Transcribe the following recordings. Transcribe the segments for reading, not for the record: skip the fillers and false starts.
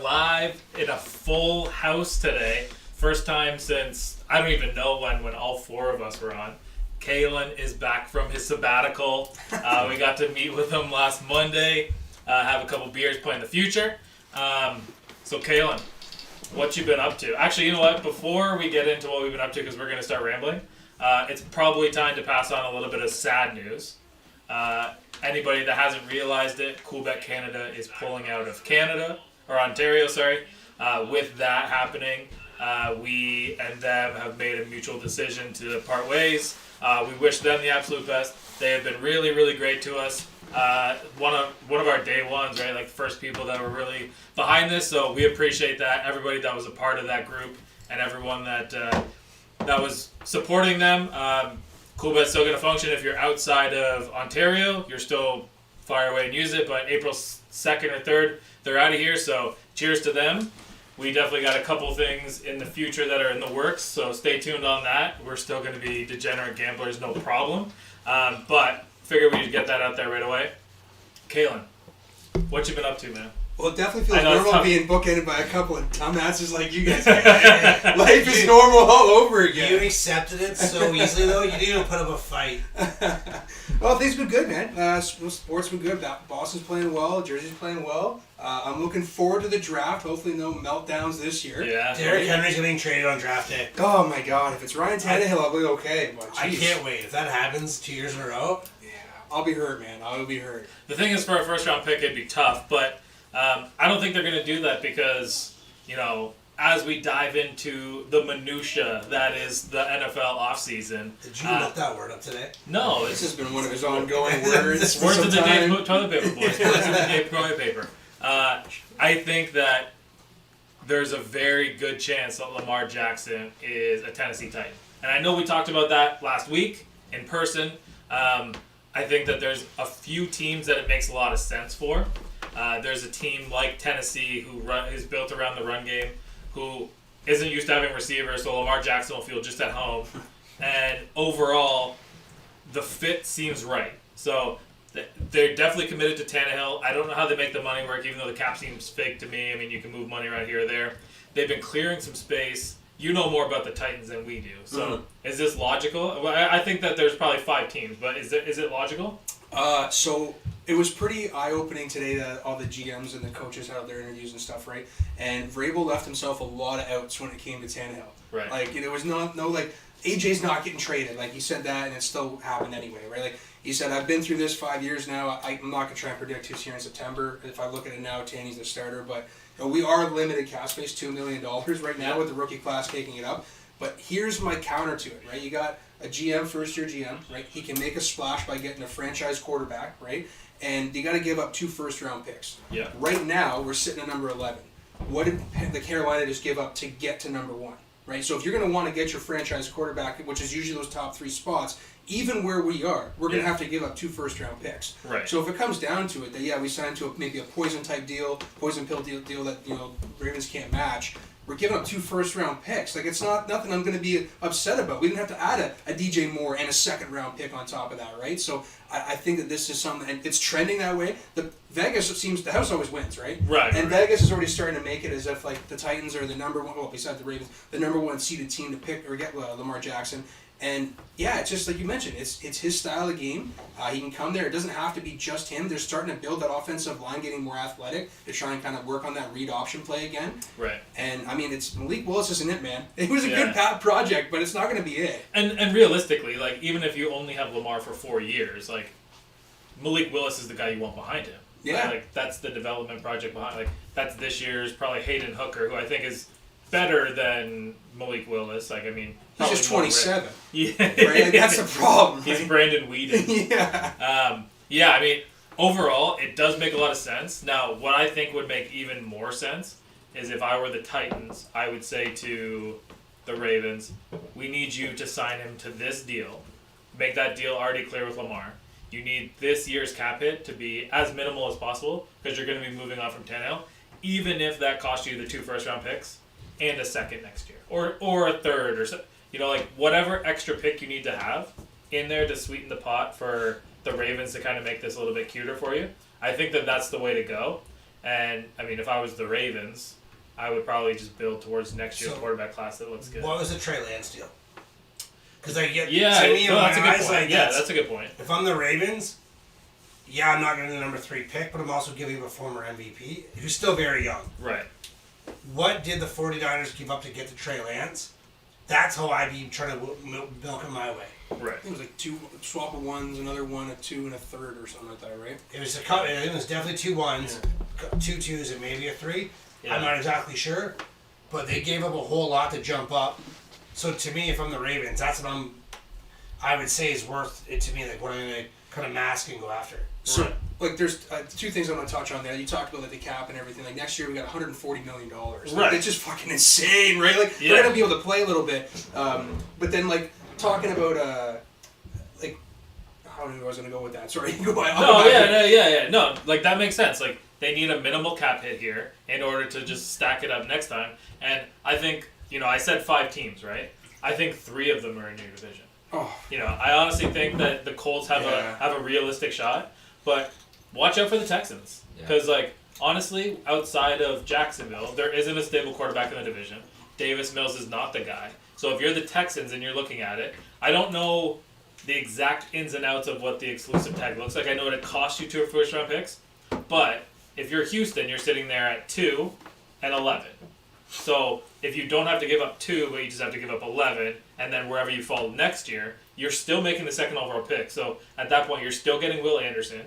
live in a full house today. First time since, I don't even know when all four of us were on. Kalen is back from his sabbatical. We got to meet with him last Monday, have a couple beers, playing the future. So Kalen, what you been up to? Actually, you know what? Before we get into what we've been up to, because we're going to start rambling, it's probably time to pass on a little bit of sad news. Anybody that hasn't realized it, Quebec Canada is pulling out of Ontario, sorry. With that happening, we and them have made a mutual decision to part ways. We wish them the absolute best. They have been really, really great to us. One of our day ones, right? Like the first people that were really behind this. So we appreciate that. Everybody that was a part of that group and everyone that was supporting them. Coolbet's still going to function. If you're outside of Ontario, you're still fire away and use it. But April 2nd or 3rd, they're out of here. So cheers to them. We definitely got a couple things in the future that are in the works. So stay tuned on that. We're still going to be degenerate gamblers, no problem. But figured we'd get that out there right away. Kalen, what you been up to, man? Well, it definitely feels normal being bookended by a couple of dumbasses like you guys. Life is normal all over again. You accepted it so easily, though. You didn't even put up a fight. Well, things been good, man. Sports been good. Boston's playing well. Jersey's playing well. I'm looking forward to the draft. Hopefully no meltdowns this year. Yeah. Derrick Henry's getting traded on draft day. Oh, my God. If it's Ryan Tannehill, I'll be okay. But, I can't wait. If that happens 2 years in a row. Yeah. I'll be hurt, man. I'll be hurt. The thing is, for a first-round pick, it'd be tough. But I don't think they're going to do that because, as we dive into the minutia that is the NFL offseason. Did you look that word up today? No. This has been one of his ongoing words. Words of the day, toilet paper, boys. Words of the day, toilet paper. I think that there's a very good chance that Lamar Jackson is a Tennessee Titan. And I know we talked about that last week in person. I think that there's a few teams that it makes a lot of sense for. There's a team like Tennessee who is built around the run game, who isn't used to having receivers, so Lamar Jackson will feel just at home. And overall, the fit seems right. So they're definitely committed to Tannehill. I don't know how they make the money work, even though the cap seems fake to me. I mean, you can move money right here or there. They've been clearing some space. You know more about the Titans than we do. So Is this logical? Well, I think that there's probably 5 teams, but is it logical? So it was pretty eye-opening today that all the GMs and the coaches had their interviews and stuff, right? And Vrabel left himself a lot of outs when it came to Tannehill. Right. Like, there was no like, AJ's not getting traded. Like, he said that, and it still happened anyway, right? Like, he said, I've been through this 5 years now. I'm not going to try and predict who's here in September. If I look at it now, Tanny's the starter. But we are limited cap space, $2 million right now with the rookie class taking it up. But here's my counter to it, right? You got a GM, first-year GM, right? He can make a splash by getting a franchise quarterback, right? And you got to give up 2 first-round picks. Yeah. Right now, we're sitting at number 11. What did the Carolina just give up to get to number 1, right? So if you're going to want to get your franchise quarterback, which is usually those top 3 spots, even where we are, we're going to have to give up 2 first-round picks. Right. So if it comes down to it, that we signed to maybe a poison-type deal, poison pill deal that Ravens can't match. We're giving up 2 first-round picks. Like, it's nothing I'm going to be upset about. We didn't have to add a DJ Moore and a second-round pick on top of that, right? So I think that this is something, and it's trending that way. The house always wins, right? Right. And Vegas is already starting to make it as if, like, the Titans are the number 1, well, besides the Ravens, the number 1 seeded team to pick or get Lamar Jackson. And yeah, it's just like you mentioned, it's his style of game. He can come there. It doesn't have to be just him. They're starting to build that offensive line, getting more athletic to try and kind of work on that read option play again. Right. And I mean, it's Malik Willis isn't it, man. It was a good project, but it's not going to be it. And realistically, like, even if you only have Lamar for 4 years, like, Malik Willis is the guy you want behind him. Yeah. Right? Like, that's the development project behind. Like, that's this year's probably Hayden Hooker, who I think is better than Malik Willis. Like, I mean, he's just 27. Yeah, right? Like, that's the problem. He's Brandon Whedon. Yeah. Yeah. I mean, overall, it does make a lot of sense. Now, what I think would make even more sense is if I were the Titans, I would say to the Ravens, we need you to sign him to this deal. Make that deal already clear with Lamar. You need this year's cap hit to be as minimal as possible because you're going to be moving on from Tannehill, even if that costs you the 2 first-round picks and a second next year, or a third, or so, like whatever extra pick you need to have in there to sweeten the pot for the Ravens to kind of make this a little bit cuter for you. I think that that's the way to go. And I mean, if I was the Ravens, I would probably just build towards next year's So, quarterback class that looks good. What was the Trey Lance deal? Because to me, no, that's a good eyes, point. like, That's a good point. if I'm the Ravens, yeah, I'm not getting the number 3 pick, but I'm also giving him a former MVP who's still very young. Right. What did the 49ers give up to get to Trey Lance? That's how I'd be trying to milk him my way. Right. I think it was like 2 swap of ones, another one, a 2 and a third or something like that, right? It was it was definitely 2 1s, 2 2s, and maybe a 3. Yeah. I'm not exactly sure, but they gave up a whole lot to jump up. So to me, if I'm the Ravens, that's what I would say is worth it to me. Like what I'm gonna kind of mask and go after. So, Right. like, there's 2 things I want to touch on there. You talked about like the cap and everything. Like next year we got $140 million. Like, Right. it's just fucking insane, right? Like Yeah. we're gonna be able to play a little bit, but then like talking about like how knew I was gonna go with that. Sorry, go by. No, like that makes sense. Like they need a minimal cap hit here in order to just stack it up next time. And I think, I said 5 teams, right? I think 3 of them are in your division. Oh, I honestly think that the Colts have a realistic shot, but watch out for the Texans because like honestly, outside of Jacksonville, there isn't a stable quarterback in the division. Davis Mills is not the guy. So if you're the Texans and you're looking at it, I don't know the exact ins and outs of what the exclusive tag looks like. I know it costs you 2 first round picks, but if you're Houston, you're sitting there at 2 and 11. So if you don't have to give up 2, but you just have to give up 11, and then wherever you fall next year, you're still making the 2nd overall pick. So at that point, you're still getting Will Anderson,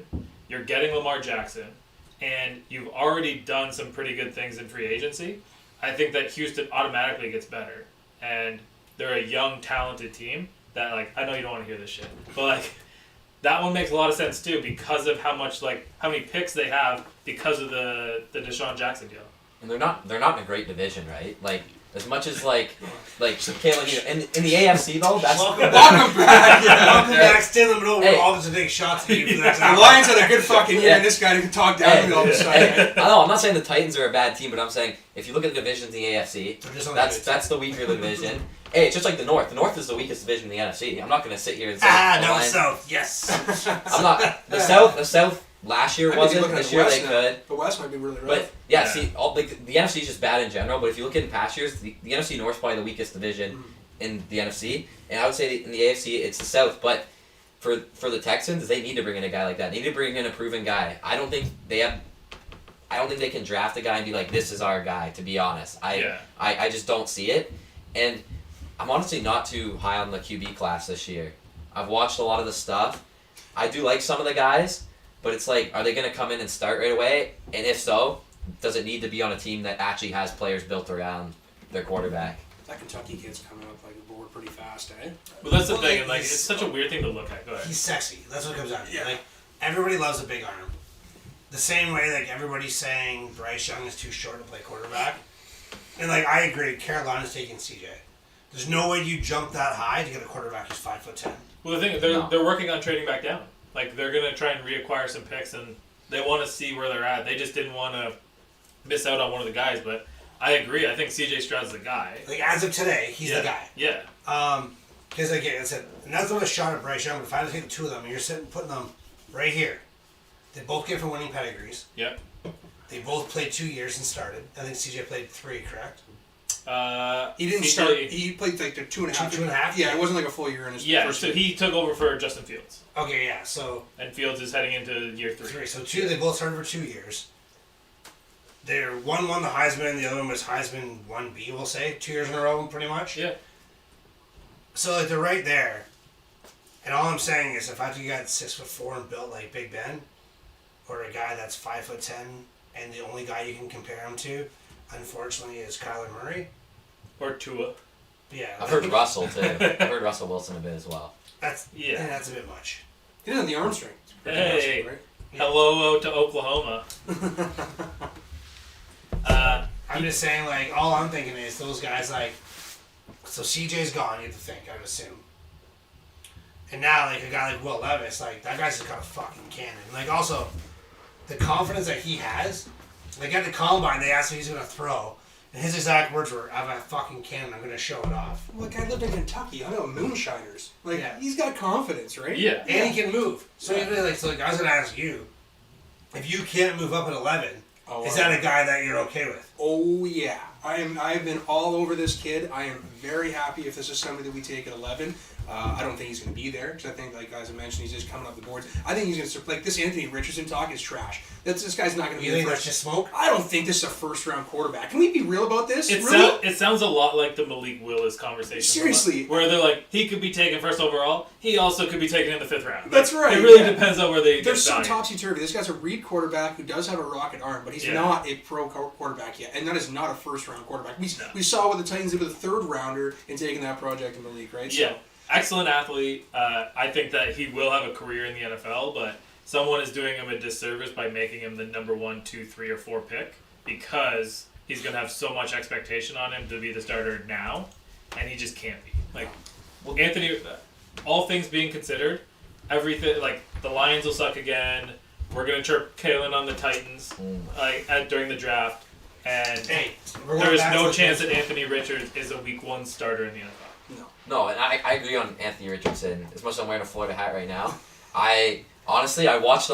you're getting Lamar Jackson, and you've already done some pretty good things in free agency. I think that Houston automatically gets better, and they're a young, talented team that, like, I know you don't want to hear this shit, but like that one makes a lot of sense too because of how many picks they have because of the Deshaun Jackson deal. And they're not in a great division, right? Like as much as like Kalen, in the AFC though, that's Welcome back. Welcome back, Stanley Monroe. Hey. We're all just take shots at you for the next The hour. Lions had a good fucking year, Yeah. and this guy can talk down to me all of a sudden. I know. I'm not saying the Titans are a bad team, but I'm saying if you look at the divisions in the AFC, They're just on the good side. that's the weaker division. Hey, it's just like the North. The North is the weakest division in the NFC. I'm not going to sit here and say the No, Lions- South. Yes. I'm not the South. The South last year I may be wasn't. looking at This the year West they now. could. The West might be really rough. But Yeah. see, the NFC is just bad in general. But if you look at in past years, the NFC North is probably the weakest division in the NFC, and I would say in the AFC it's the South. But for the Texans, they need to bring in a guy like that. They need to bring in a proven guy. I don't think they can draft a guy and be like, this is our guy. To be honest, I just don't see it, and I'm honestly not too high on the QB class this year. I've watched a lot of the stuff. I do like some of the guys. But it's like, are they going to come in and start right away? And if so, does it need to be on a team that actually has players built around their quarterback? that Kentucky kid's coming up like the board pretty fast, eh? Well, that's the Well, thing, like, and like he's- it's such a weird thing to look at. Go ahead. He's sexy. That's what it comes down to. Yeah. Like everybody loves a big arm. The same way like everybody's saying Bryce Young is too short to play quarterback. And like I agree, Carolina's taking CJ. There's no way you jump that high to get a quarterback who's 5'10". Well, the thing they're working on trading back down. Like they're gonna try and reacquire some picks, and they want to see where they're at. They just didn't want to miss out on one of the guys. But I agree. I think CJ Stroud's the guy. Like as of today, he's the guy. Yeah. Because again, I said, and that's not a shot at Bryce Young. But if I had to take the 2 of them, and you're putting them right here. They both get from winning pedigrees. Yep. They both played 2 years and started. I think CJ played 3, correct? He didn't CJ start. He played like the 2.5. 2.5? Yeah, it wasn't like a full year in his Yeah. first So year. he took over for Justin Fields, Okay, yeah. So and Fields is heading into year 3. 3. So 2, they both started for 2 years. One won the Heisman, the other one was Heisman 1B, we'll say. 2 years in a row, pretty much. Yeah. So like they're right there. And all I'm saying is if I have to get 6'4" and built like Big Ben, or a guy that's 5'10", and the only guy you can compare him to, unfortunately, is Kyler Murray. Or Tua. Yeah. I've heard Russell too. I've heard Russell Wilson a bit as well. That's Yeah. and that's a bit much. He didn't have the arm strength. It's pretty Hey. impressive, Hello to Oklahoma. I'm just saying, like, all I'm thinking is those guys, like, so CJ's gone, you have to think, I would assume. And now, like, a guy like Will Levis, like, that guy's just got a fucking cannon. Like, also, the confidence that he has, like, at the combine, they asked him if he's going to throw. And his exact words were, I have a fucking cannon, I'm going to show it off. Well, the guy lived in Kentucky. I know moonshiners. Like, Yeah. he's got confidence, right? Yeah. And he can move. So, even like, I was going to ask you, if you can't move up at 11, Oh, Is that a guy that you're okay with? Oh yeah, I've been all over this kid. I am very happy if this is somebody that we take at 11. I don't think he's going to be there because I think, like as I mentioned, he's just coming up the boards. I think he's going to like this Anthony Richardson talk is trash. This guy's not going to be. You think that's just smoke? I don't think this is a first round quarterback. Can we be real about this? It sounds a lot like the Malik Willis conversation. Seriously, where they're like, he could be taken first overall. He also could be taken in the 5th round. That's right. It really depends on where they. They're so topsy turvy. This guy's a read quarterback who does have a rocket arm, but he's not a pro quarterback yet, and that is not a first round quarterback. We saw what the Titans did with a 3rd rounder in taking that project in Malik, right? Yeah. Excellent athlete. I think that he will have a career in the NFL, but someone is doing him a disservice by making him the number 1, 2, 3, or 4 pick because he's going to have so much expectation on him to be the starter now, and he just can't be. Like, Anthony, all things being considered, everything, like, the Lions will suck again. We're going to chirp Kalen on the Titans during the draft, and there is no chance that Anthony Richards is a Week 1 starter in the NFL. No, and I agree on Anthony Richardson. As much as I'm wearing a Florida hat right now, I watched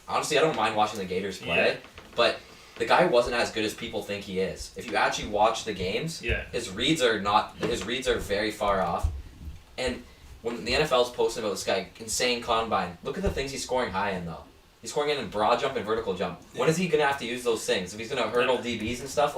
honestly I don't mind watching the Gators play, but the guy wasn't as good as people think he is. If you actually watch the games, his reads are very far off. And when the NFL's posting about this guy, insane combine, look at the things he's scoring high in though. He's scoring in broad jump and vertical jump. When is he gonna have to use those things? If he's gonna hurdle DBs and stuff,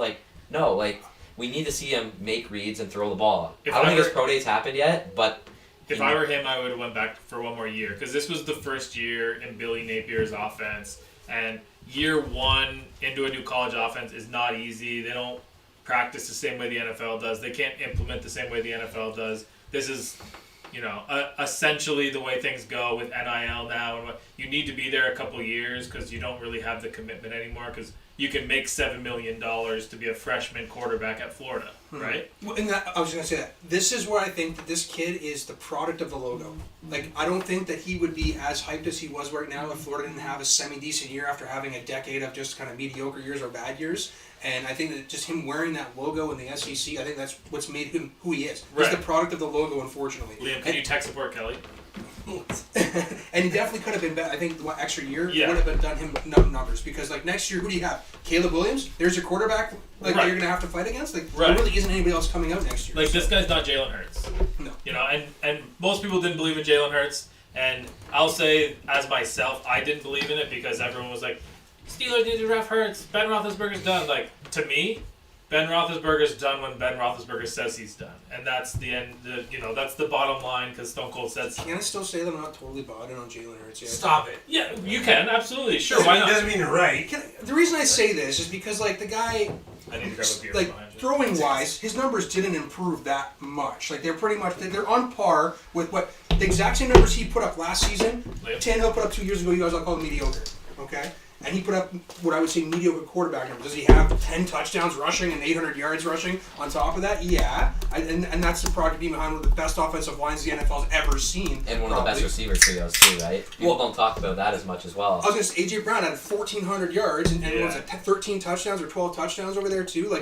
we need to see him make reads and throw the ball. I don't think his pro date's happened yet, but... If I were him, I would have went back for one more year. Because this was the first year in Billy Napier's offense. And year 1 into a new college offense is not easy. They don't practice the same way the NFL does. They can't implement the same way the NFL does. This is, essentially the way things go with NIL now. And you need to be there a couple years because you don't really have the commitment anymore because... You can make $7 million to be a freshman quarterback at Florida, right? Well, and I was going to say that. This is where I think that this kid is the product of the logo. Like, I don't think that he would be as hyped as he was right now if Florida didn't have a semi-decent year after having a decade of just kind of mediocre years or bad years. And I think that just him wearing that logo in the SEC, I think that's what's made him who he is. Right. He's the product of the logo, unfortunately. Liam, can you tech support Kelly? And he definitely could have been better. I think the extra year would have done him numbers because next year, who do you have? Caleb Williams. There's your quarterback. That you're gonna have to fight against. There really isn't anybody else coming out next year. This guy's not Jalen Hurts. No. And most people didn't believe in Jalen Hurts, and I'll say as myself, I didn't believe in it because everyone was like, Steelers need to draft Hurts. Ben Roethlisberger's done. To me, Ben Roethlisberger's done when Ben Roethlisberger says he's done. And that's the end, that's the bottom line because Stone Cold said so. Can I still say that I'm not totally bought in on Jalen Hurts yet? Stop it. Yeah, you can, absolutely. Sure, why not? Doesn't mean you're right. The reason I say this is because, the guy, I need to grab a beer behind you. throwing-wise, his numbers didn't improve that much. They're pretty much, they're on par with what, the exact same numbers he put up last season, Tannehill put up 2 years ago, you guys all call it mediocre, okay? And he put up what I would say mediocre quarterback numbers. Does he have 10 touchdowns rushing and 800 yards rushing on top of that? Yeah. And that's the product being behind one of the best offensive lines the NFL's ever seen. And one of the best receiver trios too, right? People don't talk about that as much as well. I was going to say, A.J. Brown had 1,400 yards and what was it, 13 touchdowns or 12 touchdowns over there too.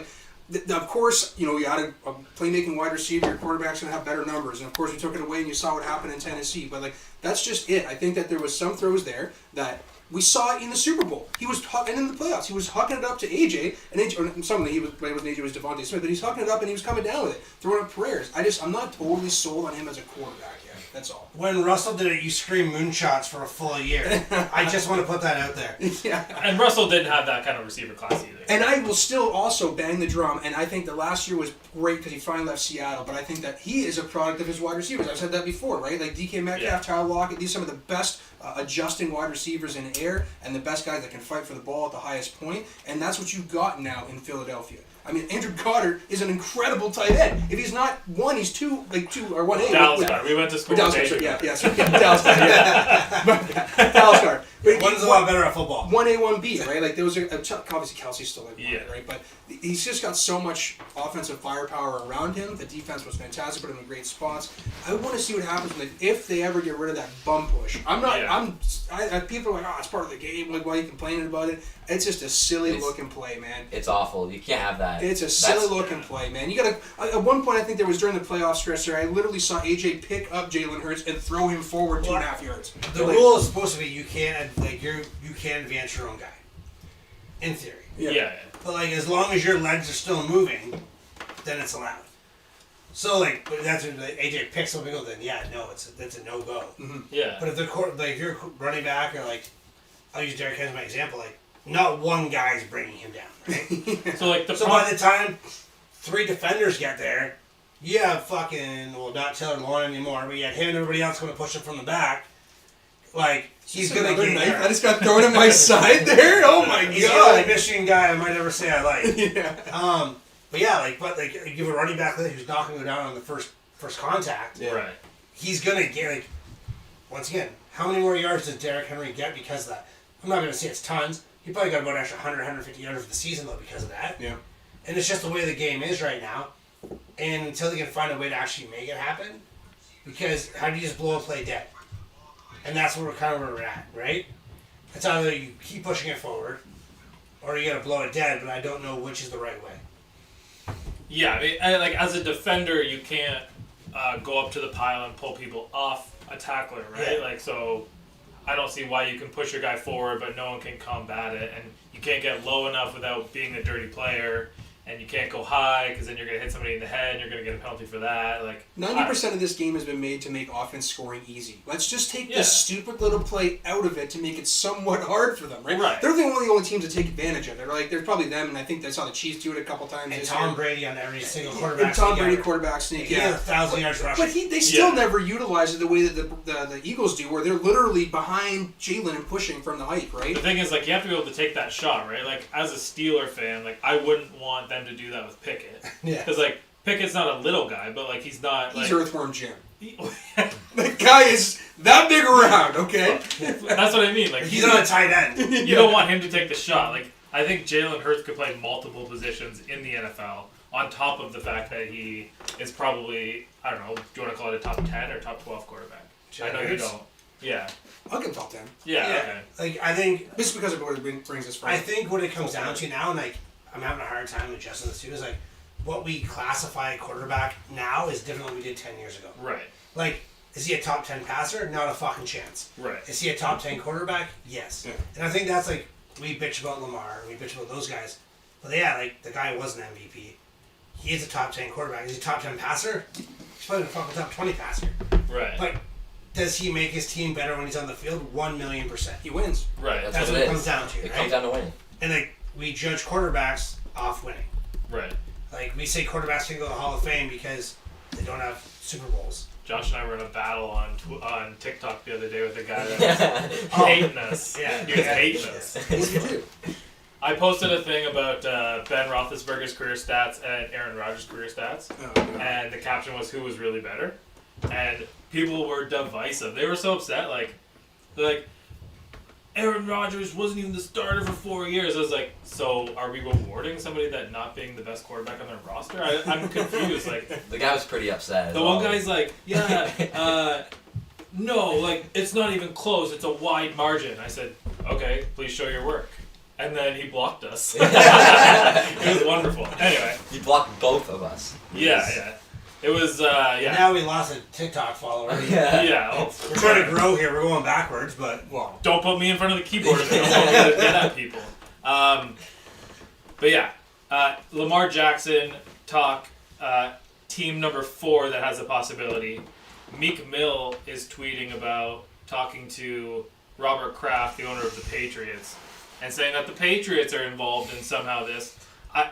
Of course, you had a playmaking wide receiver, your quarterback's going to have better numbers. And of course, we took it away and you saw what happened in Tennessee. But that's just it. I think that there was some throws there that... We saw it in the Super Bowl. He was and in the playoffs. He was hucking it up to AJ, and AJ, or something. It wasn't AJ. It was Devontae Smith, but he's hucking it up and he was coming down with it, throwing up prayers. I'm not totally sold on him as a quarterback yet. That's all. When Russell did it, you screamed moonshots for a full year. I just want to put that out there. Yeah. And Russell didn't have that kind of receiver class either. And I will still also bang the drum, and I think the last year was great because he finally left Seattle, but I think that he is a product of his wide receivers. I've said that before, right? DK Metcalf, Tyler Lockett, these are some of the best adjusting wide receivers in the air and the best guys that can fight for the ball at the highest point, and that's what you've got now in Philadelphia. Andrew Goddard is an incredible tight end. If he's not one, he's two, or 1A. Dallas Goddard. We went to school with Dallas Goddard. Dallas Goddard. Dallas Goddard. One's a lot better at football. 1A, 1B, right? Those are obviously Kelsey's still right? But he's just got so much offensive firepower around him. The defense was fantastic, put him in great spots. I want to see what happens if they ever get rid of that bum push. People are like, it's part of the game. Why are you complaining about it? It's just a silly looking play, man. It's awful. You can't have that. It's a silly looking play, man. You gotta. At one point, I think there was during the playoff stretch there, I literally saw AJ pick up Jalen Hurts and throw him forward 2.5 yards. The rule is supposed to be you can't advance your own guy. in theory. Yeah. But like, as long as your legs are still moving, then it's allowed. So like, but that's when like, AJ picks something up. Then yeah, no, that's a no go. Yeah. But if the like if you're running back or like, I'll use Derrick Henry as my example. Like, not one guy's bringing him down, right? So like by the time 3 defenders get there, you have fucking not Taylor Lauren anymore, but you had him and everybody else going to push him from the back. Like he's gonna get knife. I just got thrown at my side there. Oh my he's the god! only Michigan guy I might ever say I like. Yeah. But yeah, you give a running back who's not going to go down on the first contact. Yeah. Right. He's gonna get once again. How many more yards does Derrick Henry get because of that? I'm not going to say it's tons. He probably got about an extra 100, 150 yards for the season though because of that. Yeah. And it's just the way the game is right now. And until they can find a way to actually make it happen, because how do you just blow a play dead? And that's where we're at, right? It's either you keep pushing it forward, or you got to blow it dead. But I don't know which is the right way. Yeah, I mean, like as a defender, you can't go up to the pile and pull people off a tackler, right? Yeah. Like so, I don't see why you can push your guy forward, but no one can combat it, and you can't get low enough without being a dirty player, and you can't go high because then you're gonna hit somebody in the head, and you're gonna get a penalty for that. Like 90% of this game has been made to make offense scoring easy. Let's just take Yeah. this stupid little play out of it to make it somewhat hard for them, right? Right. They're the only teams that take advantage of it. Like, there's probably them, and I think I saw the Chiefs do it a couple times And this Tom year. Brady on every single quarterback. And Tom sneak Brady ever. quarterback sneak, He had yeah. 1,000 yards rushing. But they still Yeah. never utilize it the way that the Eagles do, where they're literally behind Jalen and pushing from the height, right? the thing is, like you have to be able to take that shot, right? Like as a Steeler fan, like I wouldn't want them to do that with Pickett, Yeah. because like Pickett's not a little guy, but like he's not He's like Earthworm Jim. The guy is that big around, okay? That's what I mean. Like He's not a tight end. You don't want him to take the shot. Like I think Jalen Hurts could play multiple positions in the NFL. On top of the fact that he is probably, I don't know, do you want to call it a top 10 or top 12 quarterback? I know you Hurts? don't. Yeah. I'll give him top 10. Yeah. Yeah. Okay. Like I think Just because of what it brings us from. I think what it comes down to now, and like I'm having a hard time adjusting this too, is like what we classify a quarterback now is different than we did 10 years ago. Right. Like, is he a top 10 passer? Not a fucking chance. Right. Is he a top 10 quarterback? Yes. Yeah. And I think that's like, we bitch about Lamar, we bitch about those guys. But yeah, like, the guy was an MVP. He is a top 10 quarterback. Is he a top 10 passer? He's probably a fucking top 20 passer. Right. But does he make his team better when he's on the field? 1,000,000%. he wins. Right. That's what it comes down to, It right? comes down to winning. And like, we judge quarterbacks off winning. Right. Like, we say quarterbacks can go to the Hall of Fame because they don't have Super Bowls. Josh and I were in a battle on TikTok the other day with a guy that was hating us. Yeah. He was hating us. What did you do? I posted a thing about Ben Roethlisberger's career stats and Aaron Rodgers' career stats, and the caption was "Who was really better?" And people were divisive. They were so upset. They're like, Aaron Rodgers wasn't even the starter for 4 years. I was like, so are we rewarding somebody that not being the best quarterback on their roster? I'm confused. Like, The guy was pretty upset. the one guy's like, yeah, no, like it's not even close. It's a wide margin. I said, okay, please show your work. And then he blocked us. It was wonderful. Anyway, He blocked both of us. yeah. It was, yeah. Now we lost a TikTok follower. Yeah. Oh, We're trying to grow here. We're going backwards, but Well, don't put me in front of the keyboard if you don't want me to get at people. But yeah, Lamar Jackson talk, team number 4 that has a possibility. Meek Mill is tweeting about talking to Robert Kraft, the owner of the Patriots, and saying that the Patriots are involved in somehow this. I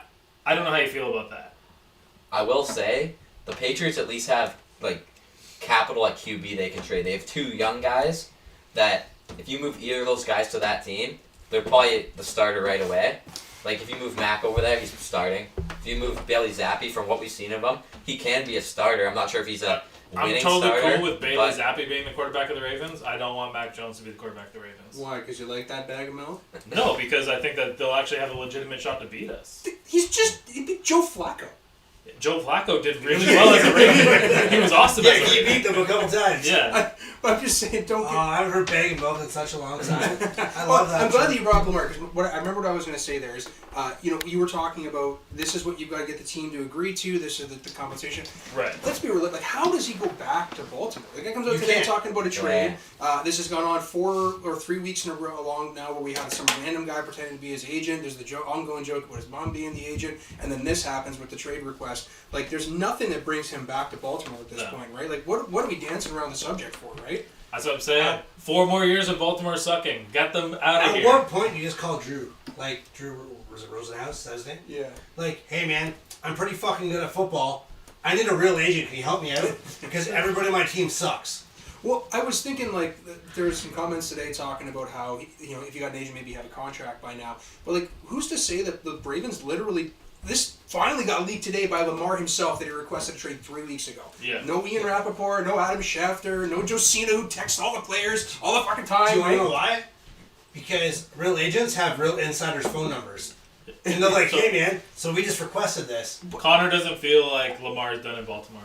don't know how you feel about that. I will say, the Patriots at least have, like, capital at QB they can trade. They have 2 young guys that, if you move either of those guys to that team, they're probably the starter right away. Like, if you move Mack over there, he's starting. If you move Bailey Zappi, from what we've seen of him, he can be a starter. I'm not sure if he's a winning I'm totally starter. cool with Bailey but Zappi being the quarterback of the Ravens. I don't want Mac Jones to be the quarterback of the Ravens. why? Because you like that bag of milk? No, because I think that they'll actually have a legitimate shot to beat us. He beat Joe Flacco. Joe Flacco did really well as a Raven. He was awesome Yeah, as a he Raven. beat them a couple times. Yeah. I'm just saying, don't get. I haven't heard begging both in such a long time. I Well, love that. I'm glad that you brought up Lamar because I remember what I was going to say there is, you were talking about this is what you've got to get the team to agree to. This is the compensation. Right. Let's be real. Like, how does he go back to Baltimore? Like, it comes out You today can't. talking about a trade. This has gone on 4 or 3 weeks in a row along now, where we had some random guy pretending to be his agent. There's the ongoing joke about his mom being the agent, and then this happens with the trade request. Like, there's nothing that brings him back to Baltimore at this point, right? Like, what are we dancing around the subject for, right? That's what I'm saying. 4 more years of Baltimore sucking. Get them out of At here. what point you just call Drew? Like, Drew, was it Rosenhaus? Is that his name? Yeah. Like, hey man, I'm pretty fucking good at football. I need a real agent. Can you help me out? Because everybody on my team sucks. Well, I was thinking, like, there's some comments today talking about how, if you got an agent, maybe you have a contract by now. But, like, who's to say that the Ravens literally... This finally got leaked today by Lamar himself that he requested a trade 3 weeks ago. Yeah. No Ian Rappaport, no Adam Schefter, no Josina who texts all the players all the fucking time. Do you want to right? know why? Because real agents have real insiders' phone numbers. And they're like, hey man, so we just requested this. Connor doesn't feel like Lamar's done in Baltimore.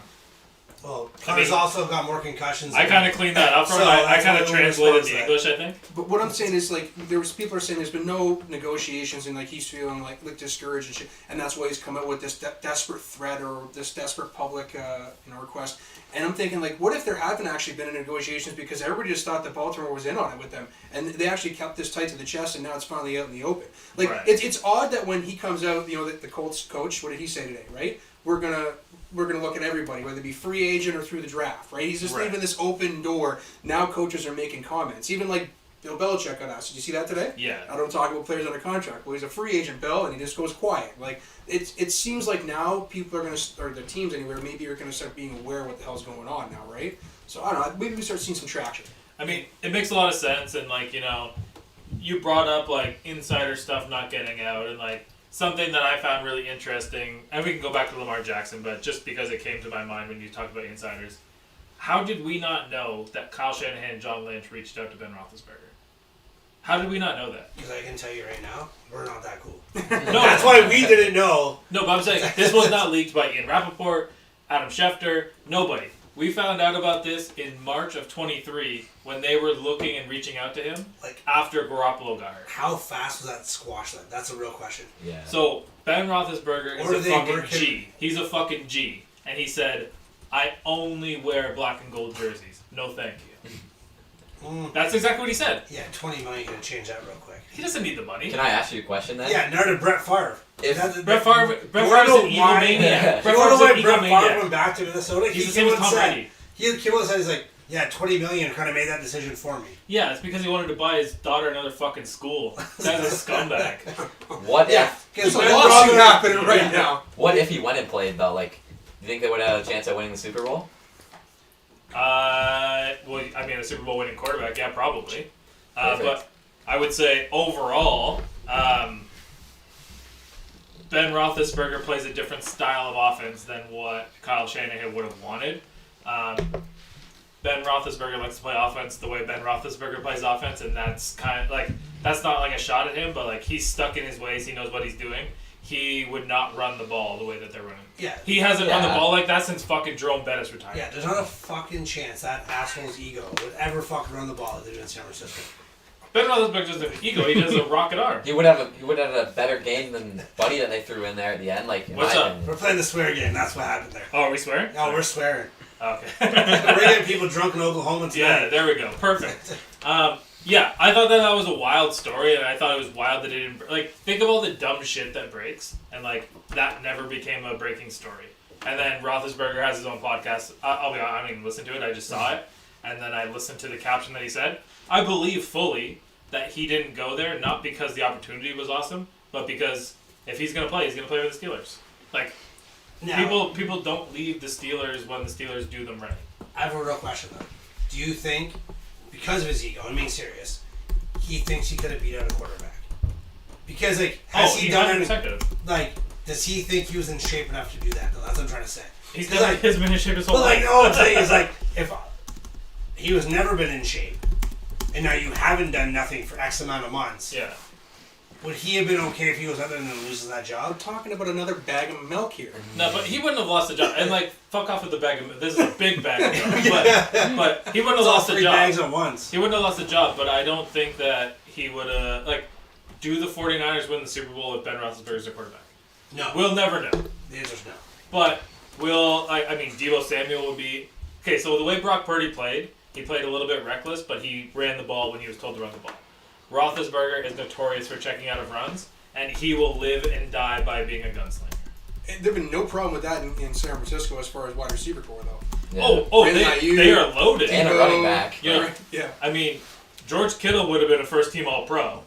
Well, Connor's also got more concussions. I kind of cleaned that up for him. So I that's kind why of we translated exposed the that. English, I think. But what I'm saying is, like, people are saying there's been no negotiations and, like, he's feeling, like discouraged and shit. And that's why he's come out with this desperate threat or this desperate public, request. And I'm thinking, like, what if there haven't actually been negotiations because everybody just thought that Baltimore was in on it with them. And they actually kept this tight to the chest and now it's finally out in the open. Like, Right. it's odd that when he comes out, the Colts coach, what did he say today, right? We're gonna look at everybody, whether it be free agent or through the draft, right? He's just Right. leaving this open door. Now coaches are making comments. Even like Bill Belichick got asked. Did you see that today? Yeah. I don't talk about players under contract. Well, he's a free agent, Bill, and he just goes quiet. Like it seems like now people are or the teams anywhere, maybe are gonna start being aware of what the hell's going on now, right? So I don't know. Maybe we start seeing some traction. I mean, it makes a lot of sense, and like you brought up like insider stuff not getting out, and like something that I found really interesting, and we can go back to Lamar Jackson, but just because it came to my mind when you talked about insiders, how did we not know that Kyle Shanahan and John Lynch reached out to Ben Roethlisberger? How did we not know that? Because I can tell you right now, we're not that cool. No, That's why we didn't know. No, but I'm saying this was not leaked by Ian Rappaport, Adam Schefter, nobody. We found out about this in March of 23 when they were looking and reaching out to him Like, after Garoppolo got hurt. how fast was that squash then? That's a real question. Yeah. So Ben Roethlisberger Or is a they fucking work him- G. He's a fucking G. And he said, I only wear black and gold jerseys. No thank you. That's exactly what he said. Yeah, 20 million gonna change that real quick. He doesn't need the money. Can I ask you a question then? Yeah, neither did Brett Favre. If Brett Favre is wanna an know egomaniac. why- Brett You wanna Favre's know why an Brett Favre egomaniac. went back to Minnesota? He's the He same as came out Tom and said- Brady. He came out and said, he's like, yeah, 20 million kind of made that decision for me. Yeah, it's because he wanted to buy his daughter another fucking school. That's a scumbag. what if Because There's a lawsuit happening right now. what if he went and played though? Like, do you think they would have a chance at winning the Super Bowl? Well, I mean, a Super Bowl winning quarterback, yeah, probably. Perfect. But I would say overall, Ben Roethlisberger plays a different style of offense than what Kyle Shanahan would have wanted. Ben Roethlisberger likes to play offense the way Ben Roethlisberger plays offense, and that's kind of like, that's not like a shot at him, but like he's stuck in his ways. He knows what he's doing. He would not run the ball the way that they're running. Yeah. He hasn't run the Yeah. ball like that since fucking Jerome Bettis retired. Yeah, there's not a fucking chance that asshole's ego would ever fucking run the ball that they do in San Francisco. Ben Roethlisberger doesn't have an ego. He has a rocket arm. He would have a better game than Buddy that they threw in there at the end. Like, in What's my up? opinion. We're playing the swear game. That's what happened there. Oh, are we swearing? No, we're swearing. Okay. We're getting people drunk in Oklahoma Yeah, tonight. there we go. Perfect. Yeah, I thought that was a wild story, and I thought it was wild that it didn't... Like, think of all the dumb shit that breaks, and, like, that never became a breaking story. And then Roethlisberger has his own podcast. I'll be honest, I didn't even listen to it. I just saw it. And then I listened to the caption that he said. I believe fully that he didn't go there, not because the opportunity was awesome, but because if he's going to play, he's going to play with the Steelers. Like, Now, people don't leave the Steelers when the Steelers do them right. I have a real question, though. Do you think, because of his ego, I'm being serious, he thinks he could have beat out a quarterback? Because, like, has he done it? 100% could. Like, does he think he was in shape enough to do that, though? That's what I'm trying to say. He's Because, never like, has been in shape his whole but, like, life. all I'm saying is, like, if he was never been in shape, and now you haven't done nothing for X amount of months, Yeah. Would he have been okay if he goes out there and then loses that I'm job? talking about another bag of milk here. No, but he wouldn't have lost the job. And like, fuck off with the bag of. This is a big bag of milk. But he wouldn't have lost the Three job. bags at once. He wouldn't have lost the job, but I don't think that he would have like. Do the 49ers win the Super Bowl if Ben Roethlisberger's their quarterback? No. We'll never know. The answer's no. But I mean, Deebo Samuel would be okay. So the way Brock Purdy played, he played a little bit reckless, but he ran the ball when he was told to run the ball. Roethlisberger is notorious for checking out of runs, and he will live and die by being a gunslinger. And there've been no problem with that in San Francisco as far as wide receiver core, though. Yeah. They Ayuk, are loaded. And a running back. Yeah. Yeah. I mean, George Kittle would have been a first-team All-Pro,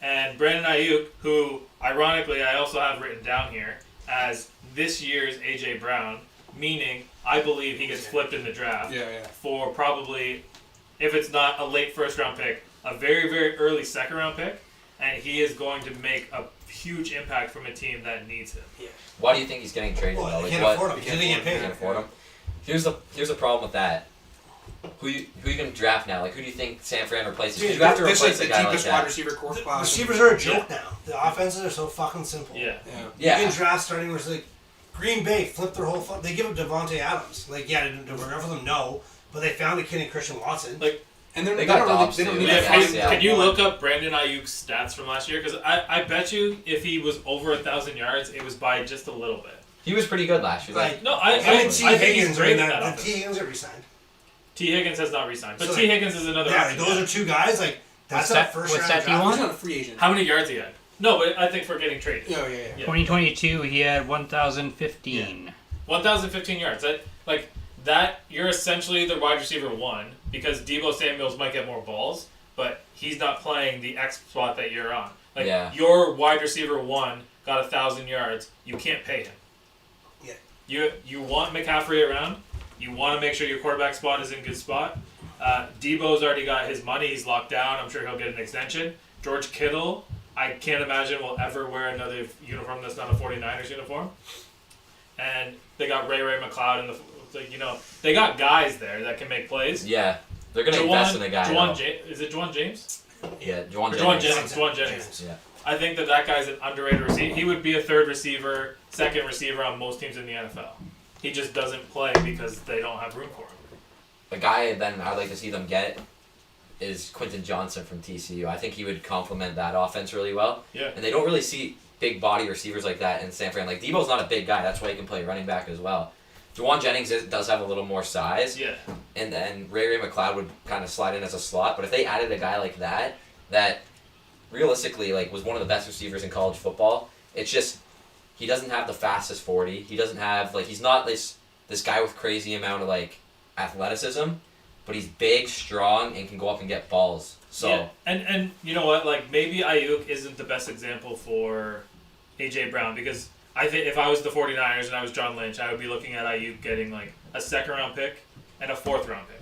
and Brandon Ayuk, who ironically I also have written down here as this year's AJ Brown, meaning I believe he gets flipped in the draft for probably, if it's not a late first-round pick, a very, very early second-round pick, and he is going to make a huge impact from a team that needs him. Yeah. Why do you think he's getting traded? Well, though? they Like, can't afford him because they get They paid. can't afford him. Here's the problem with that. Who you gonna draft now? Like, who do you think San Fran replaces? Dude, You have to this replace is a the guy like deepest that. wide receiver core The class. receivers are a joke now. The offenses are so fucking simple. Yeah. Yeah. You can draft starting receivers. Like, Green Bay flipped their whole. They give up Devontae Adams. Like, yeah, did we run for them? No. But they found a kid in Christian Watson. Like, And they're, They they got don't really, Dobbs, they don't too. need Yeah, that Yeah, can you line. look up Brandon Ayuk's stats from last year? Because I bet you if he was over 1,000 yards, it was by just a little bit. He was pretty good last year. Like, No, I Him and T. think he's Higgins are great in in that. that The T. offense. Higgins are resigned. T. Higgins has not re-signed, but So, T. like, Higgins is another Yeah, option. those are two guys. Like, that's What's a that- first what's round that draft. D1? He's not a free agent. How many yards he had? No, but I think for getting traded. Yeah. 2022, he had 1,015. 1,015 yards. That you're essentially the wide receiver one because Deebo Samuels might get more balls, but he's not playing the X spot that you're on. Like Yeah. your wide receiver one got 1,000 yards, you can't pay him. Yeah. You want McCaffrey around. You want to make sure your quarterback spot is in good spot. Debo's already got his money. He's locked down. I'm sure he'll get an extension. George Kittle, I can't imagine will ever wear another uniform that's not a 49ers uniform. And they got Ray McLeod in the they got guys there that can make plays. yeah, they're gonna invest in a guy. though. Is it Juwan James? Yeah, Juwan Juwan Jennings. Jennings. Juwan Jennings. Yeah. I think that guy's an underrated receiver. He would be a third receiver, second receiver on most teams in the NFL. He just doesn't play because they don't have room for him. The guy then I'd like to see them get is Quentin Johnson from TCU. I think he would complement that offense really well. Yeah. And they don't really see big body receivers like that in San Fran. Like, Debo's not a big guy. That's why he can play running back as well. Juwan Jennings does have a little more size. Yeah. And then Ray McLeod would kind of slide in as a slot. But if they added a guy like that realistically was one of the best receivers in college football, it's just he doesn't have the fastest 40. He doesn't have he's not this guy with crazy amount of athleticism, but he's big, strong, and can go up and get balls. So Yeah. And you know what? Maybe Ayuk isn't the best example for AJ Brown because I think if I was the 49ers and I was John Lynch, I would be looking at Ayuk getting a second round pick and a fourth round pick.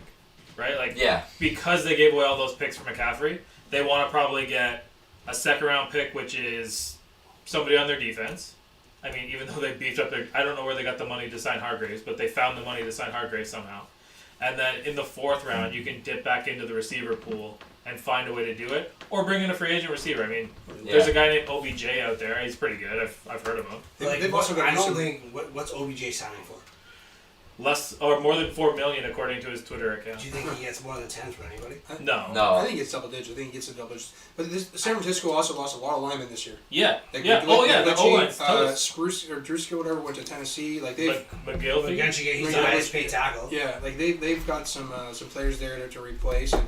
Right? yeah, Because they gave away all those picks for McCaffrey, they want to probably get a second round pick, which is somebody on their defense. I mean, even though they beefed up I don't know where they got the money to sign Hargraves, but they found the money to sign Hargraves somehow. And then in the fourth round, you can dip back into the receiver pool and find a way to do it, or bring in a free agent receiver. I mean, there's a guy named OBJ out there. He's pretty good. I've heard of him. They've also got I don't some- think what's OBJ signing for. Less or more than $4 million according to his Twitter account. Do you think he gets more than 10 from anybody? No. no. I think it's double digits. I think he gets a double digits. But San Francisco also lost a lot of linemen this year. Yeah. Like Yeah. Oh yeah. The O line's Glitchy, toast. Spruce or Drewski or whatever went to Tennessee. They've McGill. Against he's the highest paid tackle. they've got some players there to replace, and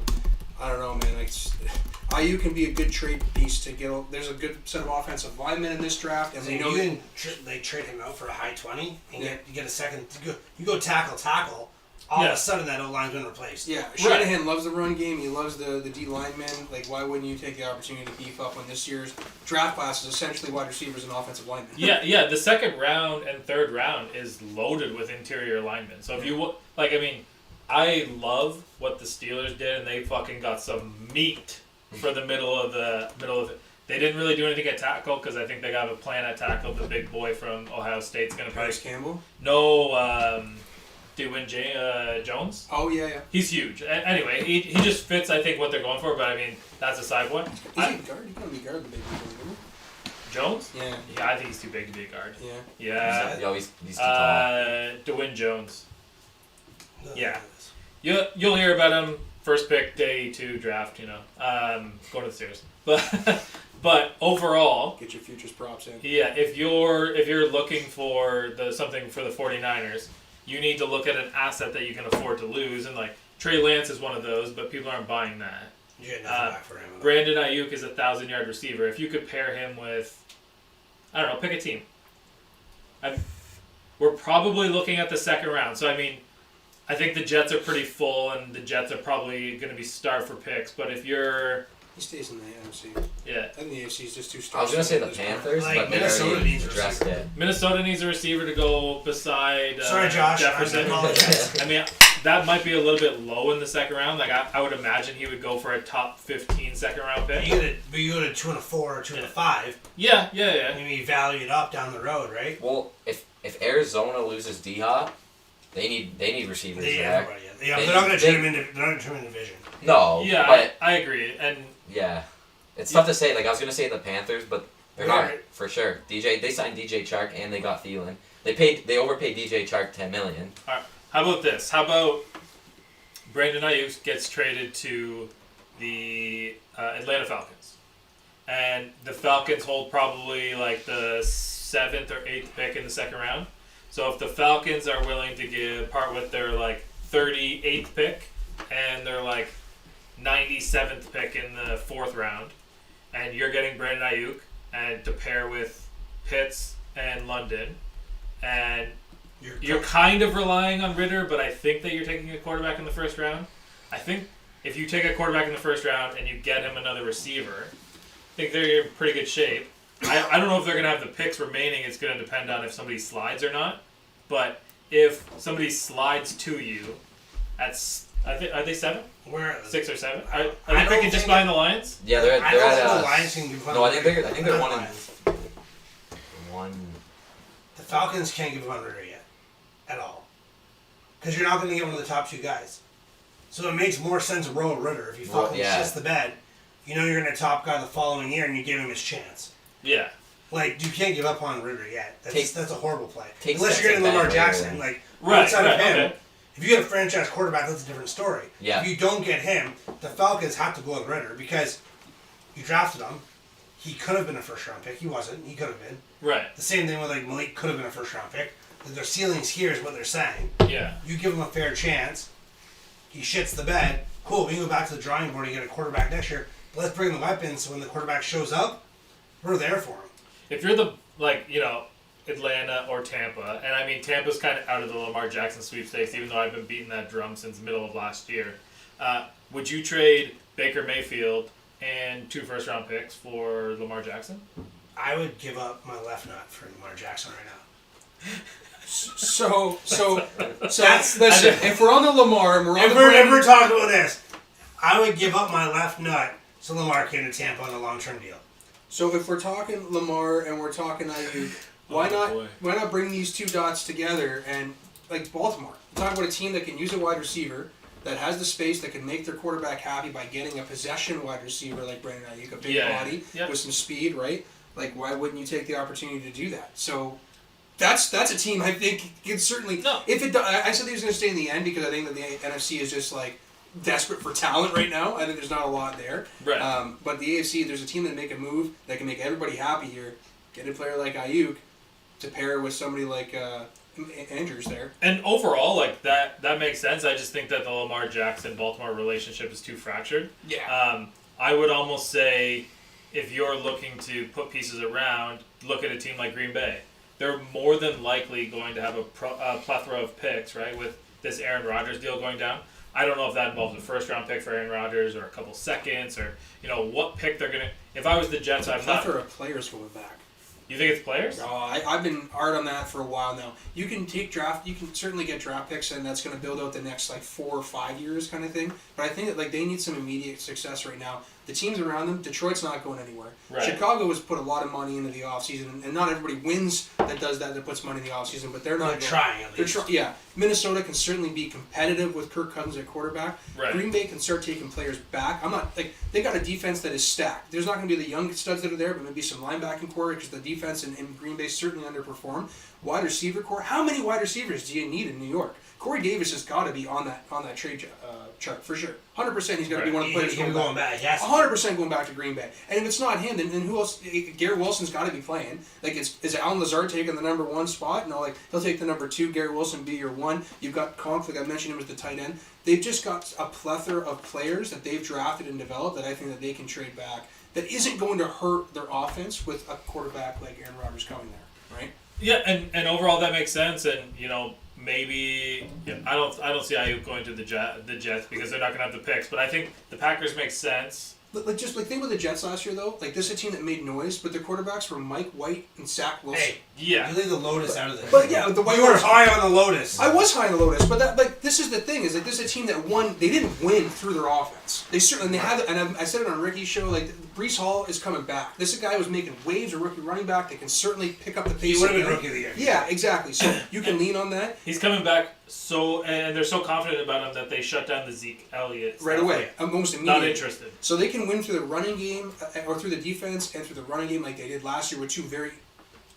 I don't know, man. IU can be a good trade piece to get. There's a good set of offensive linemen in this draft, and So we you know can they trade him out for a high 20 and Yeah. you get a second. You go tackle. All Yeah. of a sudden that O line's been replaced. Yeah, Shanahan loves the run game. He loves the D linemen. Why wouldn't you take the opportunity to beef up when this year's draft class is essentially wide receivers and offensive linemen? Yeah. The second round and third round is loaded with interior linemen. So if you I love what the Steelers did, and they fucking got some meat for the middle of it. They didn't really do anything at tackle because I think they got a plan at tackle. The big boy from Ohio State's gonna probably Paris Campbell. no. Jones. Oh yeah. He's huge. Anyway, he just fits, I think, what they're going for. But I mean, that's a side point. Is he a guard? He can be guard the big league, Jones? Yeah. Yeah, I think he's too big to be a guard. Yeah. Yeah. Yo, he's too tall. Dwayne Jones. No, Yeah. You'll hear about him first pick day 2 draft. Going to the Steelers. But overall, Get your futures props in. yeah, if you're looking for something for the 49ers, you need to look at an asset that you can afford to lose, and like Trey Lance is one of those, but people aren't buying that. You get nothing back for him. Brandon Ayuk is a 1,000-yard receiver. If you could pair him with, I don't know, pick a team. We're probably looking at the second round. So I mean, I think the Jets are pretty full, and the Jets are probably going to be starved for picks. But if you're, He stays in the NFC. yeah, I think the AFC is just too I strong. was gonna say the Panthers, Like, but they Minnesota already needs a addressed receiver. it. Minnesota needs a receiver to go beside Sorry, Josh. Jefferson. I apologize. I mean, that might be a little bit low in the second round. Like I would imagine he would go for a top 15 second round pick. You go to 2 and a 4 or 2 and a 5. Yeah. Maybe value it up down the road, right? Well, if Arizona loses D-Hop, they need receivers They there. everybody. Yeah, but they're not going to turn him into. They're not going to turn him into division. No, Yeah, but I agree. And yeah, it's tough to say. Like I was gonna say the Panthers, but they're not Right. for sure. They signed DJ Chark and they got Thielen. They overpaid DJ Chark $10 million. how about this? How about Brandon Ayuk gets traded to the Atlanta Falcons, and the Falcons hold probably like the 7th or 8th pick in the second round. So if the Falcons are willing to part with their like 38th pick and their like 97th pick in the 4th round, and you're getting Brandon Ayuk and to pair with Pitts and London, and you're kind of relying on Ritter, but I think that you're taking a quarterback in the first round. I think if you take a quarterback in the first round and you get him another receiver, I think they're in pretty good shape. I don't know if they're going to have the picks remaining. It's going to depend on if somebody slides or not. But if somebody slides to you, are they 7? Where are they? 6 or 7? I Are don't they picking think just behind the Lions? Yeah, they're I don't at think the Lions can give up. no, I think they're Not one in Lions. one. The Falcons can't give up on Ritter yet, at all, because you're not going to get one of the top 2 guys. So it makes more sense to roll Ritter if you Well, fucking yeah. shits the bed. You know you're going to top guy the following year, and you give him his chance. Yeah. Like, you can't give up on Ritter yet. That's a horrible play. Take Unless you're getting steps like Lamar that, Jackson. yeah. Like, Right, outside of him, okay. if you get a franchise quarterback, that's a different story. Yeah. If you don't get him, the Falcons have to go with Ritter because you drafted him. He could have been a first-round pick. He wasn't. He could have been. Right. The same thing with, like, Malik could have been a first-round pick. Like, their ceilings here is what they're saying. Yeah. You give him a fair chance. He shits the bed. Cool, we can go back to the drawing board and get a quarterback next year. But let's bring the weapons so when the quarterback shows up, we're there for him. If you're Atlanta or Tampa, and I mean Tampa's kind of out of the Lamar Jackson sweepstakes, even though I've been beating that drum since the middle of last year. Would you trade Baker Mayfield and 2 first-round picks for Lamar Jackson? I would give up my left nut for Lamar Jackson right now. So That's- listen. If we're on the Lamar and we're on If the we're Brandon, talking about this, I would give up my left nut so Lamar came to Tampa on a long-term deal. so if we're talking Lamar and we're talking Ayuk, why not bring these 2 dots together and like Baltimore? We're talking about a team that can use a wide receiver, that has the space, that can make their quarterback happy by getting a possession wide receiver like Brandon Ayuk, a big body with some speed, right? Like, why wouldn't you take the opportunity to do that? So that's a team I think can certainly. No. If it, I said he was going to stay in the end because I think that the NFC is just like desperate for talent right now. I think there's not a lot there. Right. But the AFC, there's a team that make a move that can make everybody happy here. Get a player like Ayuk to pair with somebody like Andrews there. And overall, like that makes sense. I just think that the Lamar Jackson Baltimore relationship is too fractured. Yeah. I would almost say if you're looking to put pieces around, look at a team like Green Bay. They're more than likely going to have a plethora of picks, right? With this Aaron Rodgers deal going down. I don't know if that involves a first-round pick for Aaron Rodgers or a couple seconds or what pick they're gonna. If I was the Jets, I'm not. Plethora of players going back. You think it's players? I've been hard on that for a while now. You can certainly get draft picks, and that's going to build out the next 4 or 5 years kind of thing. But I think that they need some immediate success right now. the teams around them, Detroit's not going anywhere. Right. Chicago has put a lot of money into the offseason, and not everybody wins that does that puts money in the offseason, but they're not They're trying at least. yeah. Minnesota can certainly be competitive with Kirk Cousins at quarterback. Right. Green Bay can start taking players back. I'm not like they got a defense that is stacked. There's not going to be the young studs that are there, but maybe some linebacking core because the defense in Green Bay certainly underperformed. Wide receiver core. How many wide receivers do you need in New York? Corey Davis has got to be on that trade chart for sure. 100%. He's got to be one of the players going back. Yes. 100% going back to Green Bay. And if it's not him, then who else? Garrett Wilson's got to be playing. Like, is Alan Lazard taking the number 1 spot? No, like he'll take the number 2. Garrett Wilson be your 1. You've got Conk, like I mentioned him as the tight end. They've just got a plethora of players that they've drafted and developed that I think that they can trade back. That isn't going to hurt their offense with a quarterback like Aaron Rodgers coming there, right? Yeah, and overall that makes sense, and maybe I don't see Ayuk going to the Jets because they're not going to have the picks, but I think the Packers make sense. Like think with the Jets last year though. Like this is a team that made noise, but their quarterbacks were Mike White and Zach Wilson. Hey, Yeah, you leave the Lotus out of this. But yeah, the White you were Lotus- high on the Lotus. I was high on the Lotus, but this is the thing is that this is a team that won. They didn't win through their offense. They certainly had, and I said it on Ricky's show. Like Breece Hall is coming back. This is a guy who was making waves, a rookie running back that can certainly pick up the pace. He would have been again. rookie of the year. Yeah, exactly. So you can lean on that he's coming back and they're so confident about him that they shut down the Zeke Elliott right stuff. away. Almost immediately. Not interested. So they can win through the running game or through the defense and through the running game like they did last year with 2 very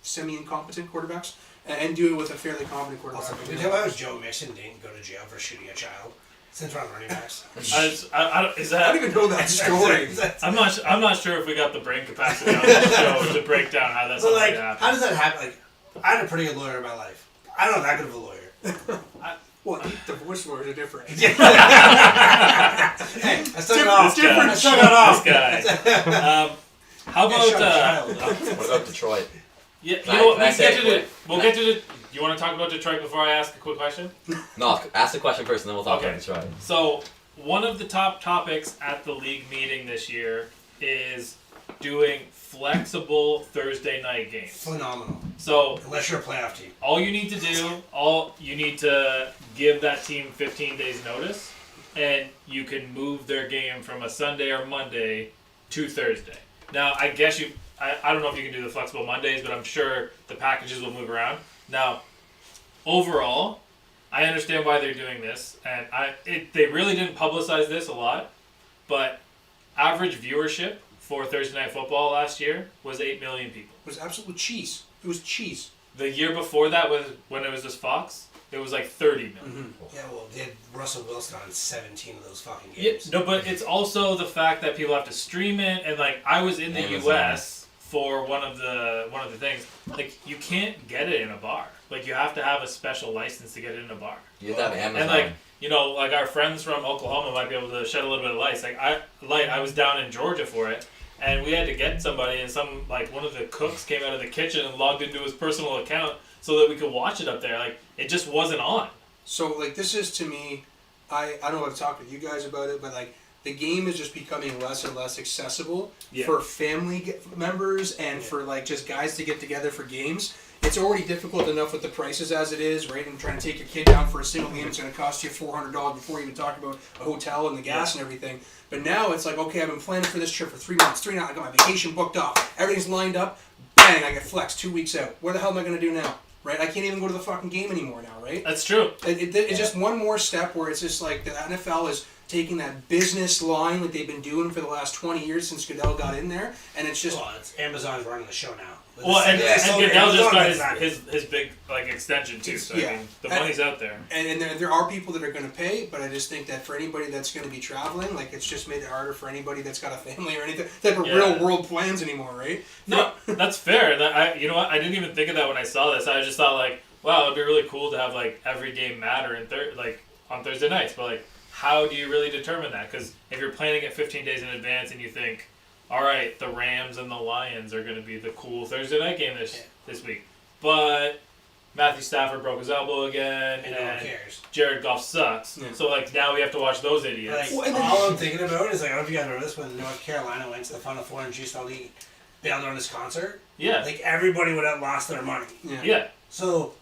semi-incompetent quarterbacks and do it with a fairly competent quarterback. Also, did you know Joe Mixon didn't go to jail for shooting a child? Since we're on running backs. I I don't even know that story. I'm not sure if we got the brain capacity on this show to break down how that's So, going like, to happen. how does that happen? Like, I had a pretty good lawyer in my life. I'm not that good of a lawyer. Well, divorce lawyers are different. Hey, I still got off. I still got off. This guy. How Yeah, shut about up, child. What about Detroit? yeah? Can I say it quick? We'll get to the. You want to talk about Detroit before I ask a quick question? No, ask the question first, and then we'll talk Okay. about Detroit. So one of the top topics at the league meeting this year is doing flexible Thursday night games. Phenomenal. So Unless you're a playoff team. all you need to give that team 15 days notice, and you can move their game from a Sunday or Monday to Thursday. Now, I guess I don't know if you can do the flexible Mondays, but I'm sure the packages will move around. Now, overall, I understand why they're doing this, and they really didn't publicize this a lot, but average viewership for Thursday Night Football last year was 8 million people. It was absolute cheese. It was cheese. The year before that, when it was just Fox, it was like 30 million. Mm-hmm. Yeah, well, they had Russell Wilson on 17 of those fucking Yeah, games. no, but it's also the fact that people have to stream it, and like I was in the Amazon. U.S. for one of the things. Like you can't get it in a bar. Like you have to have a special license to get it in a bar. You have to have Amazon. And like our friends from Oklahoma might be able to shed a little bit of light. I was down in Georgia for it, and we had to get somebody, and one of the cooks came out of the kitchen and logged into his personal account so that we could watch it up there. Like it just wasn't on. So, like, this is, to me, I don't want to talk with you guys about it, but, like, the game is just becoming less and less accessible for family members and for, like, just guys to get together for games. It's already difficult enough with the prices as it is, right? And trying to take your kid down for a single game, it's going to cost you $400 before you even talk about a hotel and the gas and everything. But now it's like, okay, I've been planning for this trip for 3 months. I got my vacation booked off. Everything's lined up. Bang, I get flexed 2 weeks out. What the hell am I going to do now? Right? I can't even go to the fucking game anymore now, right? That's true. It's just one more step where it's just like the NFL is taking that business line that they've been doing for the last 20 years since Goodell got in there, and it's just... Well, it's Amazon's running the show now. Well, and Goodell just got his his big extension too. So Yeah. I mean, the money's out there. And there are people that are going to pay, but I just think that for anybody that's going to be traveling, like it's just made it harder for anybody that's got a family or anything that have real world plans anymore, right? No, that's fair. You know what? I didn't even think of that when I saw this. I just thought like, wow, it'd be really cool to have like every game matter on Thursday nights. But like, how do you really determine that? Because if you're planning it 15 days in advance and you think, all right, the Rams and the Lions are going to be the cool Thursday night game this week, but Matthew Stafford broke his elbow again, And no one cares. Jared Goff sucks. Yeah. So like now we have to watch those idiots. Like, all I'm thinking about is like, I don't know if you guys remember this when North Carolina went to the Final Four and Juice Ali bailed on this concert. Yeah. Like everybody would have lost their money. Yeah. So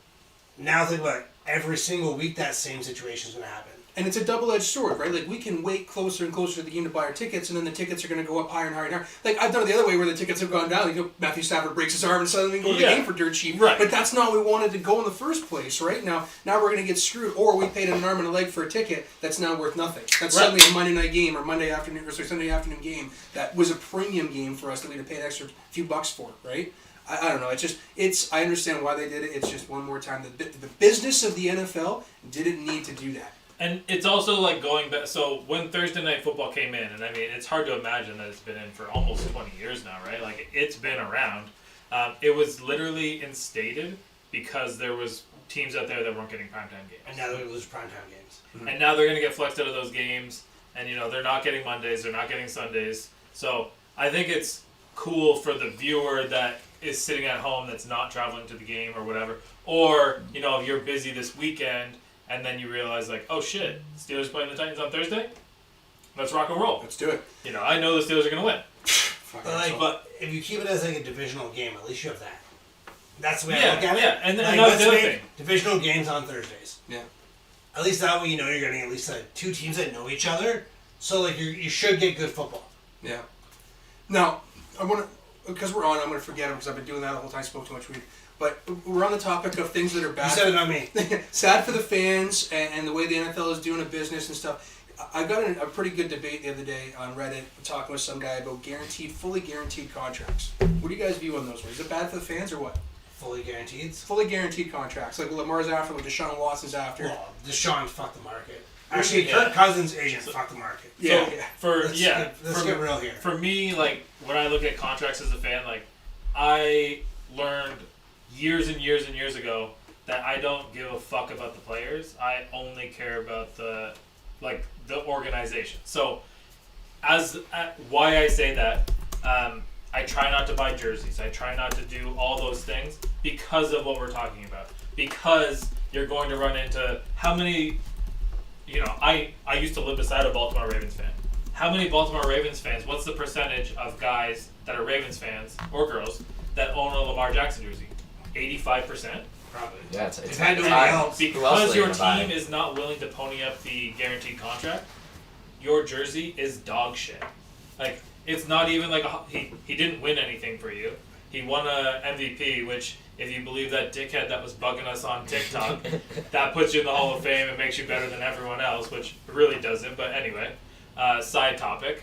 now think about it. Every single week that same situation is going to happen. And it's a double-edged sword, right? Like, we can wait closer and closer to the game to buy our tickets, and then the tickets are going to go up higher and higher and higher. Like, I've done it the other way where the tickets have gone down. You know, Matthew Stafford breaks his arm and suddenly we go to the game for dirt cheap. Right. But that's not what we wanted to go in the first place, right? Now we're going to get screwed. Or we paid an arm and a leg for a ticket that's now worth nothing. That's suddenly a Monday night game or Monday afternoon or Sunday afternoon game that was a premium game for us that we'd have paid an extra few bucks for, right? I don't know. I understand why they did it. It's just one more time. The business of the NFL didn't need to do that. And it's also like going back. So when Thursday Night Football came in, and I mean, it's hard to imagine that it's been in for almost 20 years now, right? Like, it's been around. It was literally instated because there was teams out there that weren't getting primetime games. And now they're going to lose primetime games. Mm-hmm. And now they're going to get flexed out of those games. And, you know, they're not getting Mondays. They're not getting Sundays. So I think it's cool for the viewer that is sitting at home that's not traveling to the game or whatever. Or, you know, if you're busy this weekend and then you realize, like, oh shit, Steelers playing the Titans on Thursday? Let's rock and roll. Let's do it. You know, I know the Steelers are going to win. But if you keep it as like a divisional game, at least you have that. That's the way I Yeah, look at it. yeah. And Like, that was let's the other make thing. divisional games on Thursdays. Yeah. At least that way you know you're getting at least like two teams that know each other. So like you should get good football. Yeah. Now, I want to, because we're on, I'm going to forget them because I've been doing that the whole time, spoke too much weed. But we're on the topic of things that are bad. You said it on me. Sad for the fans and the way the NFL is doing a business and stuff. I got in a pretty good debate the other day on Reddit talking with some guy about fully guaranteed contracts. What do you guys view on those ones? Is it bad for the fans or what? Fully guaranteed. Fully guaranteed contracts. Like Lamar's after, like Deshaun Watson's after. Well, Deshaun fucked the market. Actually, Kirk Cousins' agent fucked the market. Yeah. Let's get real here. For me, like, when I look at contracts as a fan, like, I learned years and years and years ago that I don't give a fuck about the players. I only care about the organization. So, why I say that, I try not to buy jerseys. I try not to do all those things because of what we're talking about. Because you're going to run into how many. You know, I used to live beside a Baltimore Ravens fan. How many Baltimore Ravens fans, what's the percentage of guys that are Ravens fans, or girls, that own a Lamar Jackson jersey? 85%? Probably. Yeah, it's had nobody high. else. Who else Because are they your gonna buy? team is not willing to pony up the guaranteed contract, your jersey is dog shit. Like, it's not even like he didn't win anything for you. He won a MVP, which, if you believe that dickhead that was bugging us on TikTok, that puts you in the Hall of Fame and makes you better than everyone else, which really doesn't. But anyway, side topic.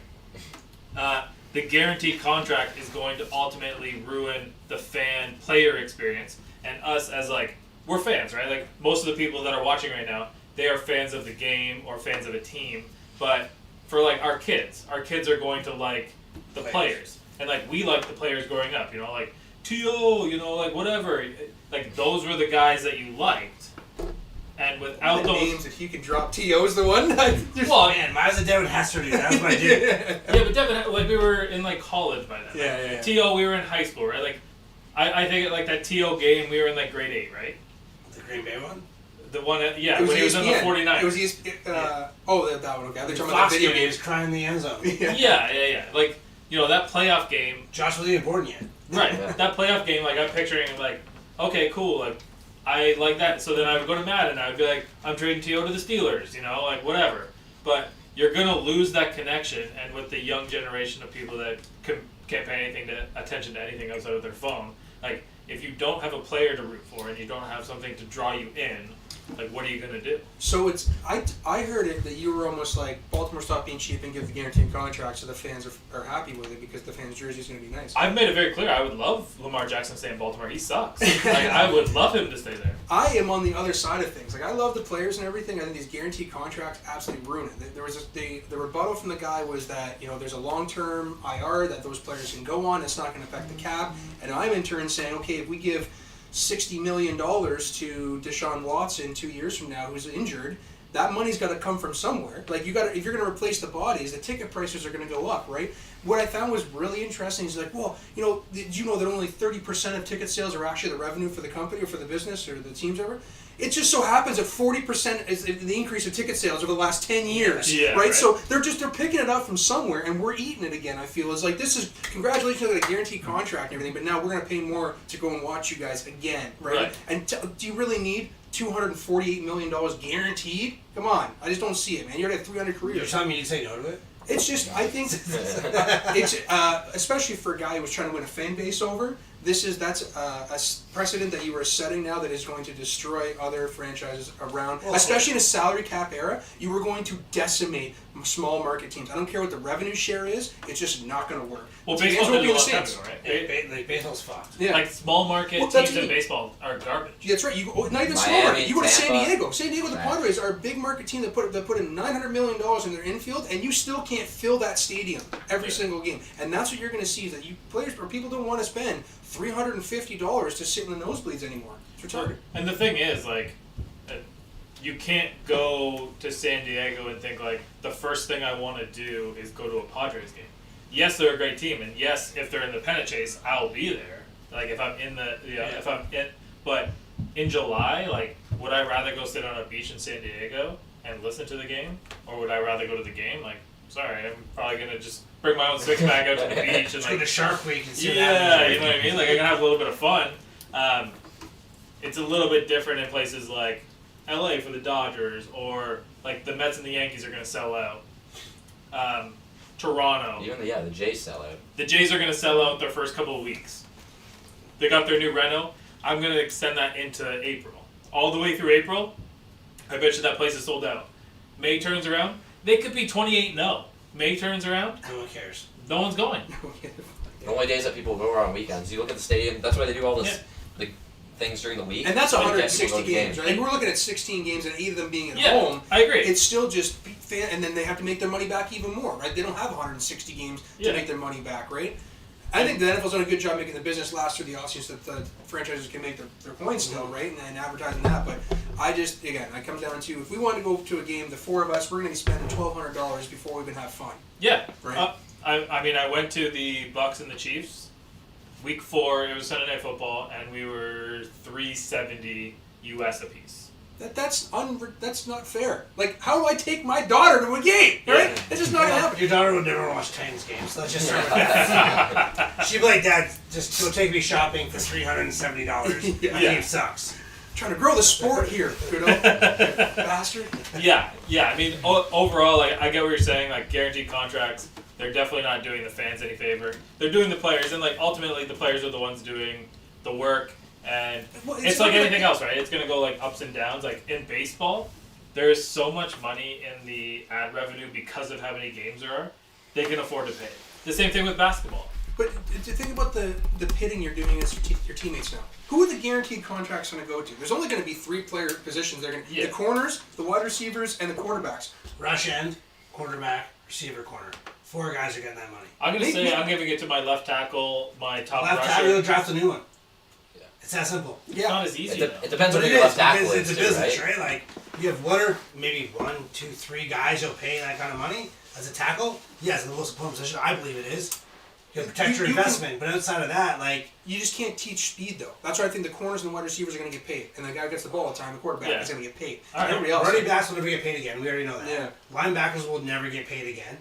The guaranteed contract is going to ultimately ruin the fan-player experience, and us as, like, we're fans, right? Like, most of the people that are watching right now, they are fans of the game or fans of a team. But for, like, our kids are going to like the players. And, like, we like the players growing up, you know, like, T.O., you know, like, whatever. Like, those were the guys that you liked. And without the those... names that he can drop. T.O.'s the one? Well, Man, mine was a Devin Hester dude. That was my dude. yeah, but Devin, like, we were in, like, college by then. Yeah. Like, T.O., we were in high school, right? Like, I think, like, that T.O. game, we were in, like, grade 8, right? The Green Bay one? The one, yeah, It was when he was in the ESPN. 49ers. It was ESPN. Oh, that one, okay. They're talking about Fox that video game game. is crying in the end zone. Yeah. Like, you know, that playoff game... Josh wasn't even born yet. Right. Yeah. That playoff game, like, I'm picturing, like, okay, cool, like, I like that. So then I would go to Madden, and I would be like, I'm trading T.O. to the Steelers, you know, like, whatever. But you're going to lose that connection, and with the young generation of people that can't pay attention to anything outside of their phone, like, if you don't have a player to root for, and you don't have something to draw you in, like, what are you going to do? So it's I heard it that you were almost like Baltimore stopped being cheap and give the guaranteed contract so the fans are happy with it because the fans' jersey is going to be nice. I've made it very clear I would love Lamar Jackson to stay in Baltimore. He sucks. Like, I would love him to stay there. I am on the other side of things. Like, I love the players and everything. I think these guaranteed contracts absolutely ruin it. There was the rebuttal from the guy was that, you know, there's a long-term IR that those players can go on. It's not going to affect the cap. And I'm in turn saying, okay, if we give $60 million to Deshaun Watson 2 years from now, who's injured, that money's got to come from somewhere. Like, if you're going to replace the bodies, the ticket prices are going to go up, right? What I found was really interesting is like, well, you know, did you know that only 30% of ticket sales are actually the revenue for the company or for the business or the teams ever? It just so happens that 40% is the increase of ticket sales over the last 10 years, Yeah, right? So they're picking it up from somewhere, and we're eating it again. I feel it's like this is congratulations on a guaranteed contract and everything, but now we're going to pay more to go and watch you guys again, right? Right. And do you really need $248 million guaranteed. Come on, I just don't see it, man. You already have 300 You're careers. telling me you say no to it? It's just, I think, it's especially for a guy who was trying to win a fan base over. That's a precedent that you are setting now that is going to destroy other franchises around, especially in a salary cap era. You are going to decimate small market teams. I don't care what the revenue share is; it's just not going to work. Well, Teams baseball will did be a the lot of Saints. time ago, right? Like baseball's fucked. Yeah. Like small market Well, that's teams in what baseball are garbage. That's right. Not even small Miami, market. You go to San Tampa. Diego. San Diego, the Right. Padres are a big market team that put in $900 million in their infield, and you still can't fill that stadium every single game. And that's what you're going to see is that people don't want to spend $350 to sit in the nosebleeds anymore. It's retarded. And the thing is, like, you can't go to San Diego and think like the first thing I want to do is go to a Padres game. Yes, they're a great team, and yes, if they're in the pennant chase, I'll be there. Like if I'm in the, if I'm in, but in July, like, would I rather go sit on a beach in San Diego and listen to the game, or would I rather go to the game? Like, sorry, I'm probably gonna just bring my own six pack out to the beach and Go to like, Shark Week and see what yeah, happens. you know what I mean. Like, I can have a little bit of fun. It's a little bit different in places like LA for the Dodgers, or like the Mets and the Yankees are going to sell out. Toronto. Even the Jays sell out. The Jays are going to sell out their first couple of weeks. They got their new reno. I'm going to extend that into April. All the way through April, I bet you that place is sold out. May turns around, they could be 28-0. May turns around, No one cares. no one's going. The only days that people go are on weekends. You look at the stadium. That's why they do all this the things during the week. And that's so they get 160 people to go to games, games. right? We're looking at 16 games, and 8 of them being at Yeah, home. I agree. It's still just fan, and then they have to make their money back even more, right? They don't have 160 games to Yeah. make their money back, right? I think the NFL's done a good job making the business last through the offseason so that the franchises can make their points still, right? And advertising that. But it comes down to, if we want to go to a game, the four of us, we're going to be spending $1,200 before we even have fun. Yeah. Right. I went to the Bucks and the Chiefs. Week 4, it was Sunday Night Football, and we were $370 US apiece. That's not fair. Like, how do I take my daughter to a game? Right? Yeah. It's just not gonna happen. Your daughter would never watch Titans games. So let's just start with that. She'd be like, Dad, just go take me shopping for $370. Yeah. My game sucks. Trying to grow the sport here, you know, bastard. Yeah. I mean, overall, like, I get what you're saying. Like, guaranteed contracts, they're definitely not doing the fans any favor. They're doing the players, and like ultimately, the players are the ones doing the work. And Well, it's like anything else, right? It's gonna go like ups and downs. Like in baseball, there is so much money in the ad revenue because of how many games there are. They can afford to pay. The same thing with basketball. But to think about the pitting you're doing against your teammates now. Who are the guaranteed contracts going to go to? There's only going to be 3 player positions. They're going to the corners, the wide receivers, and the quarterbacks. Rush end, quarterback, receiver, corner. 4 guys are getting that money. I'm gonna say I'm giving it to my left tackle, my top Left rusher. tackle, you'll draft a new one. Yeah. It's that simple. It's not as easy. It depends But on it who your left is, tackle because is, it's a too, business, right? right? Like, you have 1 or maybe 1, 2, 3 guys you'll pay that kind of money as a tackle. Yes, in the most important position, I believe it is. You can protect your You investment, but outside of that, like, You just can't teach speed, though. That's why I think the corners and the wide receivers are going to get paid. And the guy who gets the ball all the time, the quarterback, is going to get paid. All right. Everybody else. running backs will never get paid again. We already know that. Yeah. Linebackers will never get paid again.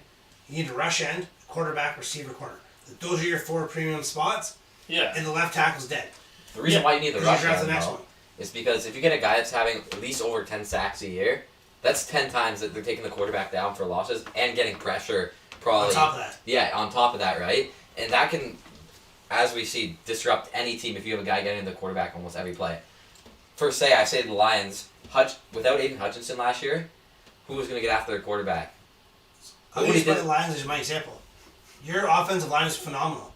You need a rush end, quarterback, receiver, corner. Those are your 4 premium spots, Yeah. and the left tackle's dead. The reason why you need the Because rush you draft end, the next though, one. is because if you get a guy that's having at least over 10 sacks a year, that's 10 times that they're taking the quarterback down for losses and getting pressure probably. On top of that. Yeah, on top of that, right? And that can, as we see, disrupt any team if you have a guy getting the quarterback almost every play. I say the Lions, without Aiden Hutchinson last year, who was going to get after their quarterback? I'll Nobody use the did. Lions as my example. Your offensive line is phenomenal.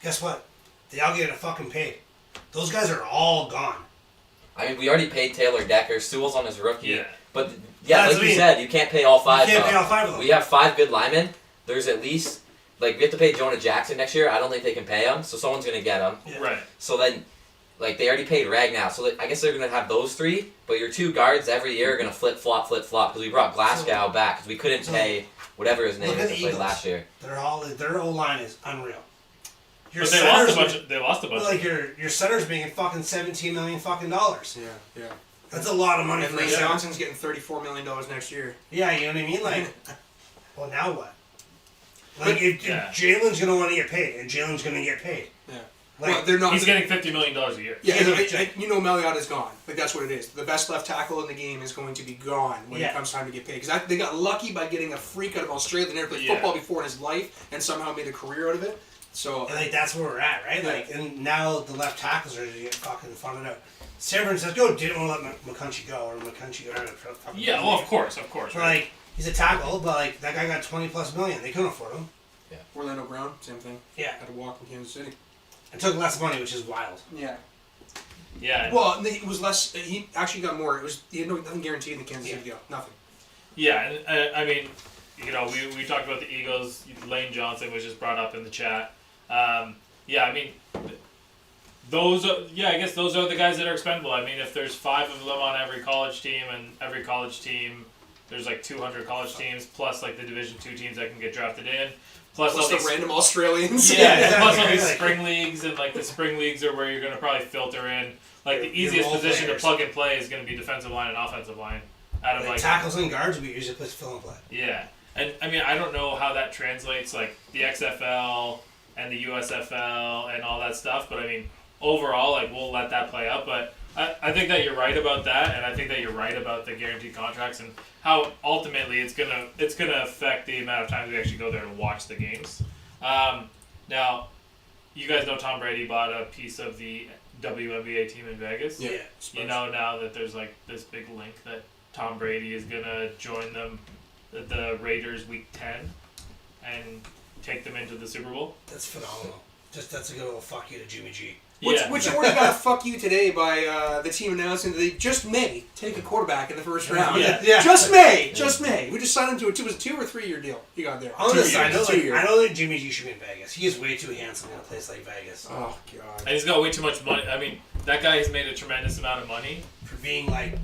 Guess what? They all get fucking paid. Those guys are all gone. I mean, we already paid Taylor Decker. Sewell's on his rookie. Yeah. But, That's like what I you mean. said, you can't pay all 5. You can't though. pay all 5 of them. We have 5 good linemen. There's at least, we have to pay Jonah Jackson next year. I don't think they can pay him, so someone's going to get him. Yeah. Right. So then, they already paid Ragnow. So I guess they're going to have those 3, but your 2 guards every year are going to flip-flop, because we brought Glasgow back, because we couldn't pay whatever his name Look is at that the played Eagles. last year. Their O-line is unreal. Your But they lost a centers bunch. make- They lost a bunch. Like your center's making fucking $17 million fucking dollars. Yeah. That's a lot of money And for Lee a center. Johnson's getting $34 million next year. Yeah, you know what I mean? Like, well, now what? Like, if Yeah. Jalen's going to want to get paid, and Jalen's going to get paid. Yeah. Well, they're not. He's getting $50 million a year. Yeah, Maliota's gone. Like, that's what it is. The best left tackle in the game is going to be gone when it comes time to get paid. Because they got lucky by getting a freak out of Australia that never played football before in his life and somehow made a career out of it. So, and like that's where we're at, right? Like, and now the left tackles are getting fucking funded out. San Francisco didn't want to let McCunchy go, or McCunchy go. Yeah, well, of course. So Right? like, he's a tackle, but like that guy got $20+ million. They couldn't afford him. Yeah. Orlando Brown, same thing. Yeah. Had to walk in Kansas City. And took less money, which is wild. Yeah. Yeah. Well, it was less. He actually got more. He had nothing guaranteed in the Kansas City deal. Nothing. Yeah, and I mean, we talked about the Eagles. Lane Johnson was just brought up in the chat. Yeah, I mean, I guess those are the guys that are expendable. I mean, if there's 5 of them on every college team, and every college team, there's like 200 college teams, plus like the Division II teams that can get drafted in, plus all the these random Australians. Yeah, exactly. plus all these spring leagues, and like the spring leagues are where you're going to probably filter in. Like the easiest position to plug and play is going to be defensive line and offensive line. Out of like tackles and guards, we usually put fill and play. Yeah, and I mean I don't know how that translates, like the XFL and the USFL and all that stuff, but I mean overall, like we'll let that play out. But I think that you're right about that, and I think that you're right about the guaranteed contracts and how ultimately it's gonna affect the amount of times we actually go there to watch the games. Now, you guys know Tom Brady bought a piece of the WNBA team in Vegas. Yeah. You know now that there's like this big link that Tom Brady is gonna join them, the Raiders Week 10, and take them into the Super Bowl. That's phenomenal. That's a good little fuck you to Jimmy G. Which already got a fuck you today by the team announcing that they just may take a quarterback in the first round. Yeah. Just may. We just signed him to it was a 2 or 3 year deal. He got there. On the side note, 2 years. I don't think Jimmy G should be in Vegas. He is way too handsome in a place like Vegas. Oh god. And he's got way too much money. I mean, that guy has made a tremendous amount of money. For being like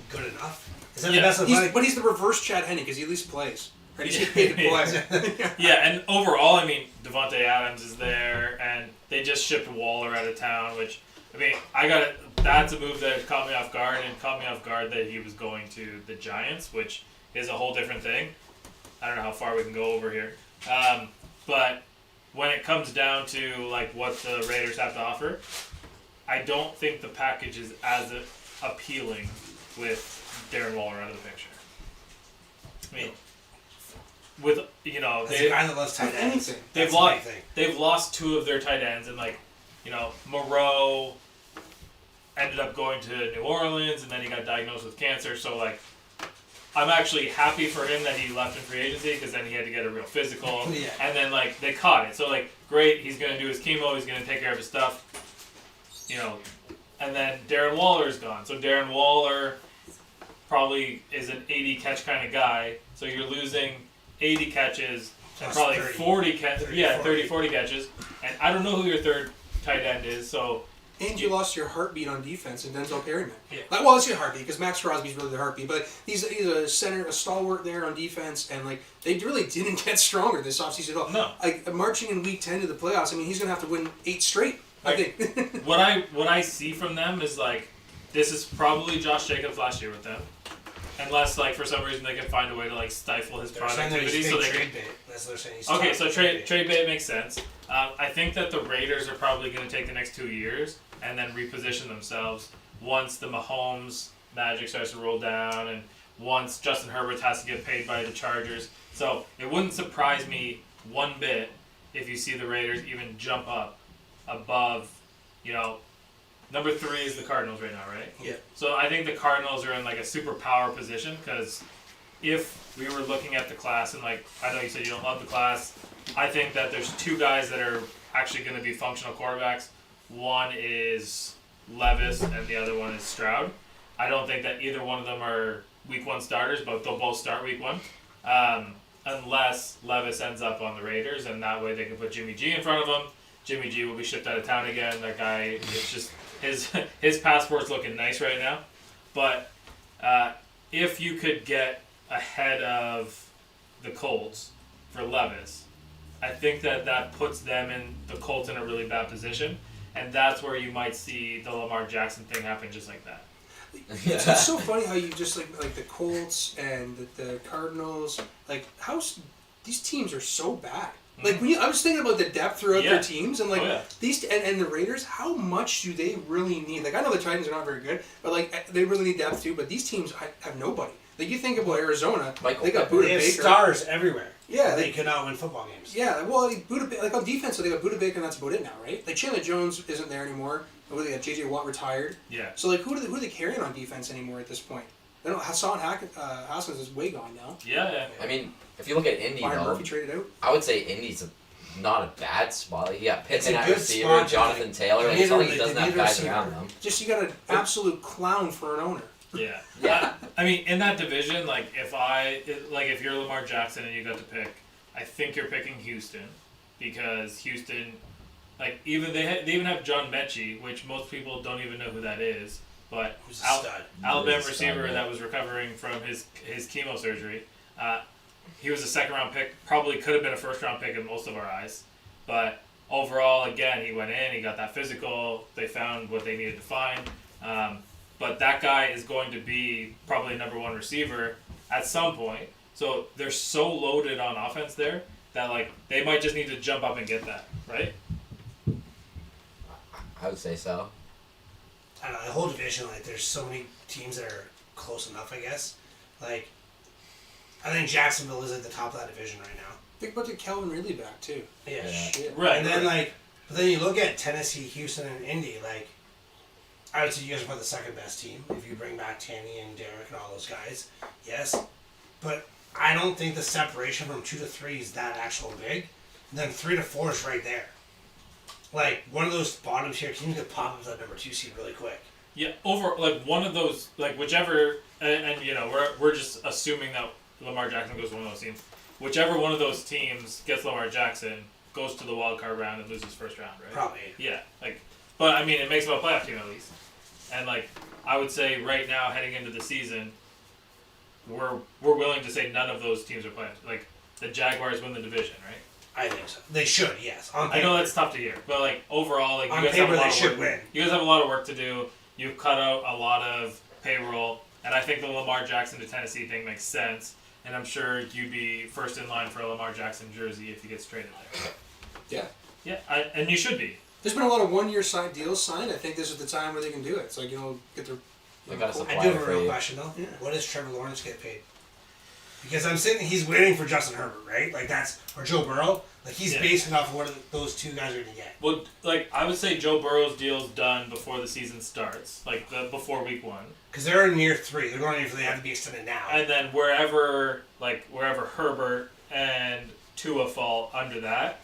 good enough. Is that the best of money? But he's the reverse Chad Henne because he at least plays. Right? He's paid to play. Yeah, and overall, I mean, Devontae Adams is there, and they just shipped Waller out of town, which, I mean, that's a move that caught me off guard, and caught me off guard that he was going to the Giants, which is a whole different thing. I don't know how far we can go over here. But when it comes down to, like, what the Raiders have to offer, I don't think the package is as appealing with Darren Waller out of the picture. I mean, with As a guy that loves tight ends, they've lost 2 of their tight ends, and like, Moreau ended up going to New Orleans, and then he got diagnosed with cancer. So like, I'm actually happy for him that he left in free agency, because then he had to get a real physical, and then like they caught it. So like, great, he's gonna do his chemo, he's gonna take care of his stuff, and then Darren Waller's gone. So Darren Waller probably is an 80 catch kind of guy. So you're losing 80 catches and probably 40 catches. And I don't know who your third tight end is, so... And you lost your heartbeat on defense in Denzel Perryman. Yeah. Well, it's your heartbeat, because Max Crosby's really the heartbeat, but he's a center, a stalwart there on defense, and like they really didn't get stronger this offseason at all. No. Like, marching in Week 10 to the playoffs, I mean, he's going to have to win 8 straight, I think. What I see from them is like, this is probably Josh Jacobs last year with them. Unless, like, for some reason they can find a way to, like, stifle his productivity. So they trade bait. That's what they're saying. Okay, so trade bait makes sense. I think that the Raiders are probably going to take the next 2 years and then reposition themselves once the Mahomes magic starts to roll down, and once Justin Herbert has to get paid by the Chargers. So it wouldn't surprise me one bit if you see the Raiders even jump up above, number 3 is the Cardinals right now, right? Yeah. So I think the Cardinals are in like a super power position, because if we were looking at the class, and like, I know you said you don't love the class, I think that there's 2 guys that are actually going to be functional quarterbacks. One is Levis and the other one is Stroud. I don't think that either one of them are Week 1 starters, but they'll both start Week 1. Unless Levis ends up on the Raiders, and that way they can put Jimmy G in front of him. Jimmy G will be shipped out of town again. That guy, it's just, his passport's looking nice right now. But if you could get ahead of the Colts for Levis, I think that puts them and the Colts in a really bad position. And that's where you might see the Lamar Jackson thing happen just like that. It's so funny how you just like the Colts and the Cardinals, like these teams are so bad. Like I was thinking about the depth throughout Yeah. their teams, and like Oh, yeah. these and the Raiders, how much do they really need? Like I know the Titans are not very good, but like they really need depth too. But these teams have nobody. Like you think about Arizona, Michael they got Pittman. Buda They have Baker. stars everywhere. Yeah, They cannot win football games. Yeah, well, like, like on defense, so they got Buda Baker, and that's about it now, right? Like Chandler Jones isn't there anymore. They got J.J. Watt retired. Yeah. So like, who are they carrying on defense anymore at this point? They don't. Hassan Haskins is way gone now. Yeah. I mean, if you look at Indy, Byron though, Murphy traded out. I would say Indy's not a bad spot. Like, you got It's Pittman a at good receiver, spot, Jonathan like, Taylor. Like, they it's not need like he a- doesn't they have need a guys receiver. around them. Just you got an absolute clown for an owner. Yeah. Yeah. I mean, in that division, like if you're Lamar Jackson and you got to pick, I think you're picking Houston because Houston, like they even have John Mechie, which most people don't even know who that is, but Who's a stud. Alabama He's a stud, receiver yeah. that was recovering from his chemo surgery. He was a second round pick, probably could have been a first round pick in most of our eyes, but overall, again, he went in, he got that physical, they found what they needed to find. But that guy is going to be probably number one receiver at some point. So they're so loaded on offense there that like they might just need to jump up and get that, right? I would say so. I don't know, the whole division, like, there's so many teams that are close enough, I guess. Like, I think Jacksonville is at the top of that division right now. Think about the Calvin Ridley back too. Yeah. Shit. Right. And then, like, but then you look at Tennessee, Houston, and Indy, like, I would say you guys are probably the second best team if you bring back Tanny and Derek and all those guys. Yes. But I don't think the separation from 2 to 3 is that actual big. And then 3 to 4 is right there. Like, one of those bottom tier teams could pop up to that number 2 seed really quick. Yeah, over like one of those, like whichever, and you know we're just assuming that Lamar Jackson goes to one of those teams. Whichever one of those teams gets Lamar Jackson goes to the wild card round and loses first round, right? Probably. Yeah, like, but I mean it makes them a playoff team at least. And like I would say right now heading into the season, we're willing to say none of those teams are playoffs. Like the Jaguars win the division, right? I think so. They should, yes. On I know paper. that's tough to hear, but like overall, like On you guys have a paper, lot they of should work. win. You guys have a lot of work to do. You've cut out a lot of payroll, and I think the Lamar Jackson to Tennessee thing makes sense. And I'm sure you'd be first in line for a Lamar Jackson jersey if he gets traded there. Yeah. Yeah, and you should be. There's been a lot of one-year deals signed. I think this is the time where they can do it. It's like get their. They got a I supply do have a for real you. question, though. Yeah. What does Trevor Lawrence get paid? Because I'm saying he's waiting for Justin Herbert, right? Like or Joe Burrow. Like he's Yeah. basing off of what those two guys are going to get. Well, like I would say Joe Burrow's deal's done before the season starts, like before week 1. Because they're in year 3. They're going in for they have to be extended now. And then wherever Herbert and Tua fall under that,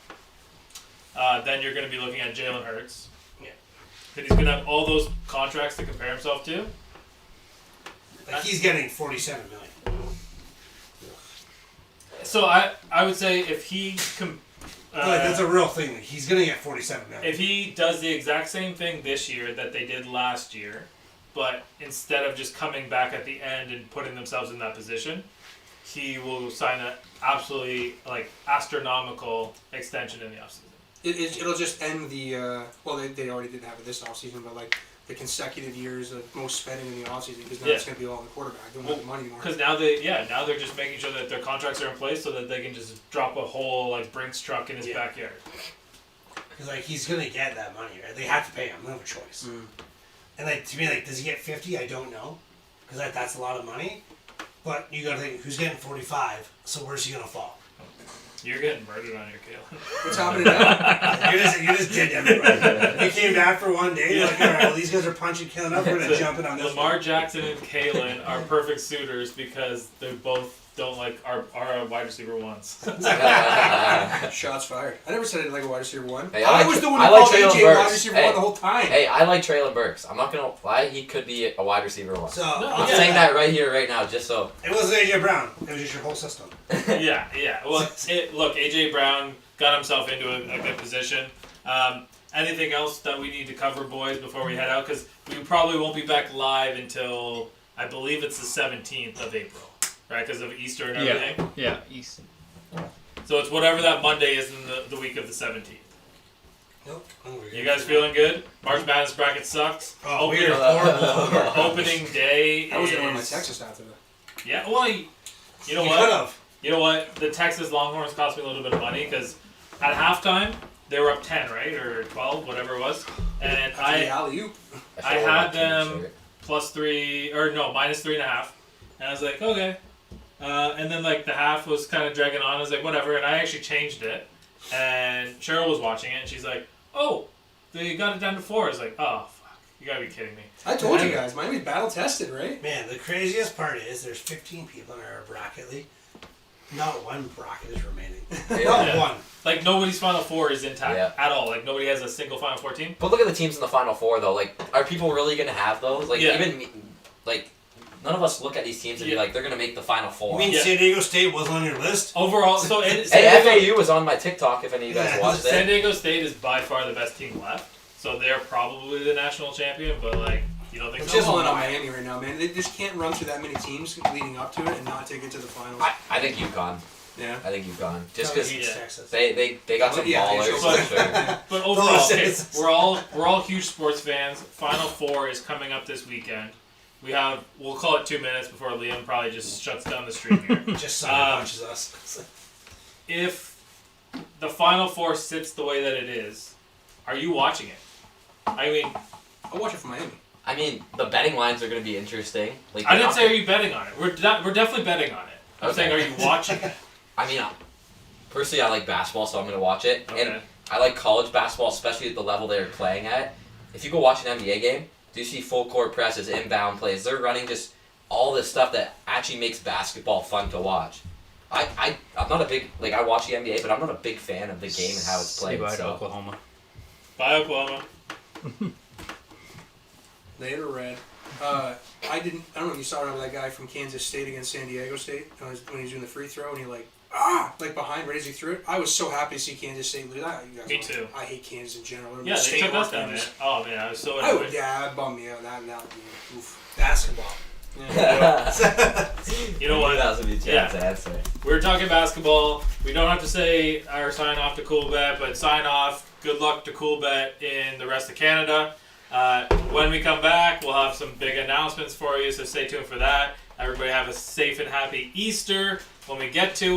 then you're going to be looking at Jalen Hurts. Yeah. Because he's going to have all those contracts to compare himself to. Like he's getting $47 million. So I would say if he Like, that's a real thing. Like, he's going to get $47 million. if he does the exact same thing this year that they did last year, but instead of just coming back at the end and putting themselves in that position, he will sign an absolutely astronomical extension in the offseason. It'll just end the. Well, they already didn't have it this offseason, but like the consecutive years of most spending in the offseason because now Yeah. it's going to be all on the quarterback. They don't have the money anymore. Because now they're just making sure that their contracts are in place so that they can just drop a whole Brinks truck in his Yeah. backyard. Because like he's going to get that money, right? They have to pay him. They don't have a choice. And like to me, like, does he get 50? I don't know, because that's a lot of money. But you got to think, who's getting 45? So where's he going to fall? You're getting murdered on your Kalen. What's happening now? You just did everybody. You came back for one day. You're like, all right, well, these guys are punching, killing up. We're gonna jump in on this. Lamar one. Jackson and Kalen are perfect suitors because they both don't are wide receiver ones. Shots fired. I never said I didn't like a wide receiver one. Hey, I was the one I who like called Traylon AJ wide Burks. receiver Hey. one the whole time. Hey, I like Traylon Burks. I'm not gonna lie, he could be a wide receiver one. So I'm yeah. saying that right here, right now, just so. it wasn't AJ Brown. It was just your whole system. Yeah. Well, look, AJ Brown got himself into a good position. Anything else that we need to cover, boys, before we head out? Because we probably won't be back live until I believe it's the 17th of April, right? Because of Easter and everything. Yeah, East. So it's whatever that Monday is in the week of the 17th. Nope. You guys feeling good? March Madness bracket sucks. Oh, opening, weird. Horrible. opening day I was going to wear my is- Texas after that. Yeah, well, you know You what? could have. You know what? The Texas Longhorns cost me a little bit of money because at halftime, they were up 10, right? Or 12, whatever it was. And After the alley-oop. I had them +3, or no, -3.5. And I was like, okay. And then like the half was kind of dragging on. I was like, whatever. And I actually changed it. And Cheryl was watching it, and she's like, oh, they got it down to 4. I was like, oh, fuck. You gotta be kidding me. I told you guys, Miami's battle tested, right? Man, the craziest part is there's 15 people in our bracket league. Not one bracket is remaining. Not Yeah. one. Like, nobody's Final Four is intact Yeah. at all. Like, nobody has a single Final Four team. But look at the teams in the Final Four, though. Like, are people really going to have those? Like, Yeah. even me, like, none of us look at these teams and be like, they're going to make the Final Four. You mean Yeah. San Diego State wasn't on your list? Overall, so San Hey, Diego, FAU was on my TikTok if any of you guys Yeah. watched San it. Diego State is by far the best team left. So they're probably the national champion, but, like, you don't think I'm so? chiseling on Miami right now, man. They just can't run through that many teams leading up to it and not take it to the finals. I think UConn. Yeah. I think UConn. Just Probably because beats yeah. Texas. they got some Yeah, ballers. sure. for sure. But overall, okay, Citizens. we're all huge sports fans. Final Four is coming up this weekend. We'll call it 2 minutes before Liam probably just shuts down the stream here. Just Sutter punches us. If the Final Four sits the way that it is, are you watching it? I mean, I'll watch it for Miami. I mean, the betting lines are going to be interesting. Like, I they're didn't not say are you betting on it. We're definitely betting on it. I'm Okay. saying, are you watching it? I mean, personally, I like basketball, so I'm going to watch it. Okay. And I like college basketball, especially at the level they're playing at. If you go watch an NBA game, do you see full court presses, inbound plays? They're running just all this stuff that actually makes basketball fun to watch. I'm not a big, like, I watch the NBA, but I'm not a big fan of the game and how it's Say played. bye to So. Oklahoma. Bye, Oklahoma. Later, Red. I don't know if you saw that guy from Kansas State against San Diego State when he was doing the free throw and he like behind right as he threw it. I was so happy to see Kansas State lose. Me too. I hate Kansas in general. Yeah, they State took us down, man. Kansas. Oh, man, I was so Oh annoyed. yeah, that bummed me out. That would be oof. Basketball. Yeah. You know what? That was a chance to answer. We're talking basketball. We don't have to say our sign off to Coolbet, but sign off. Good luck to Coolbet in the rest of Canada. When we come back, we'll have some big announcements for you, so stay tuned for that. Everybody have a safe and happy Easter when we get to it.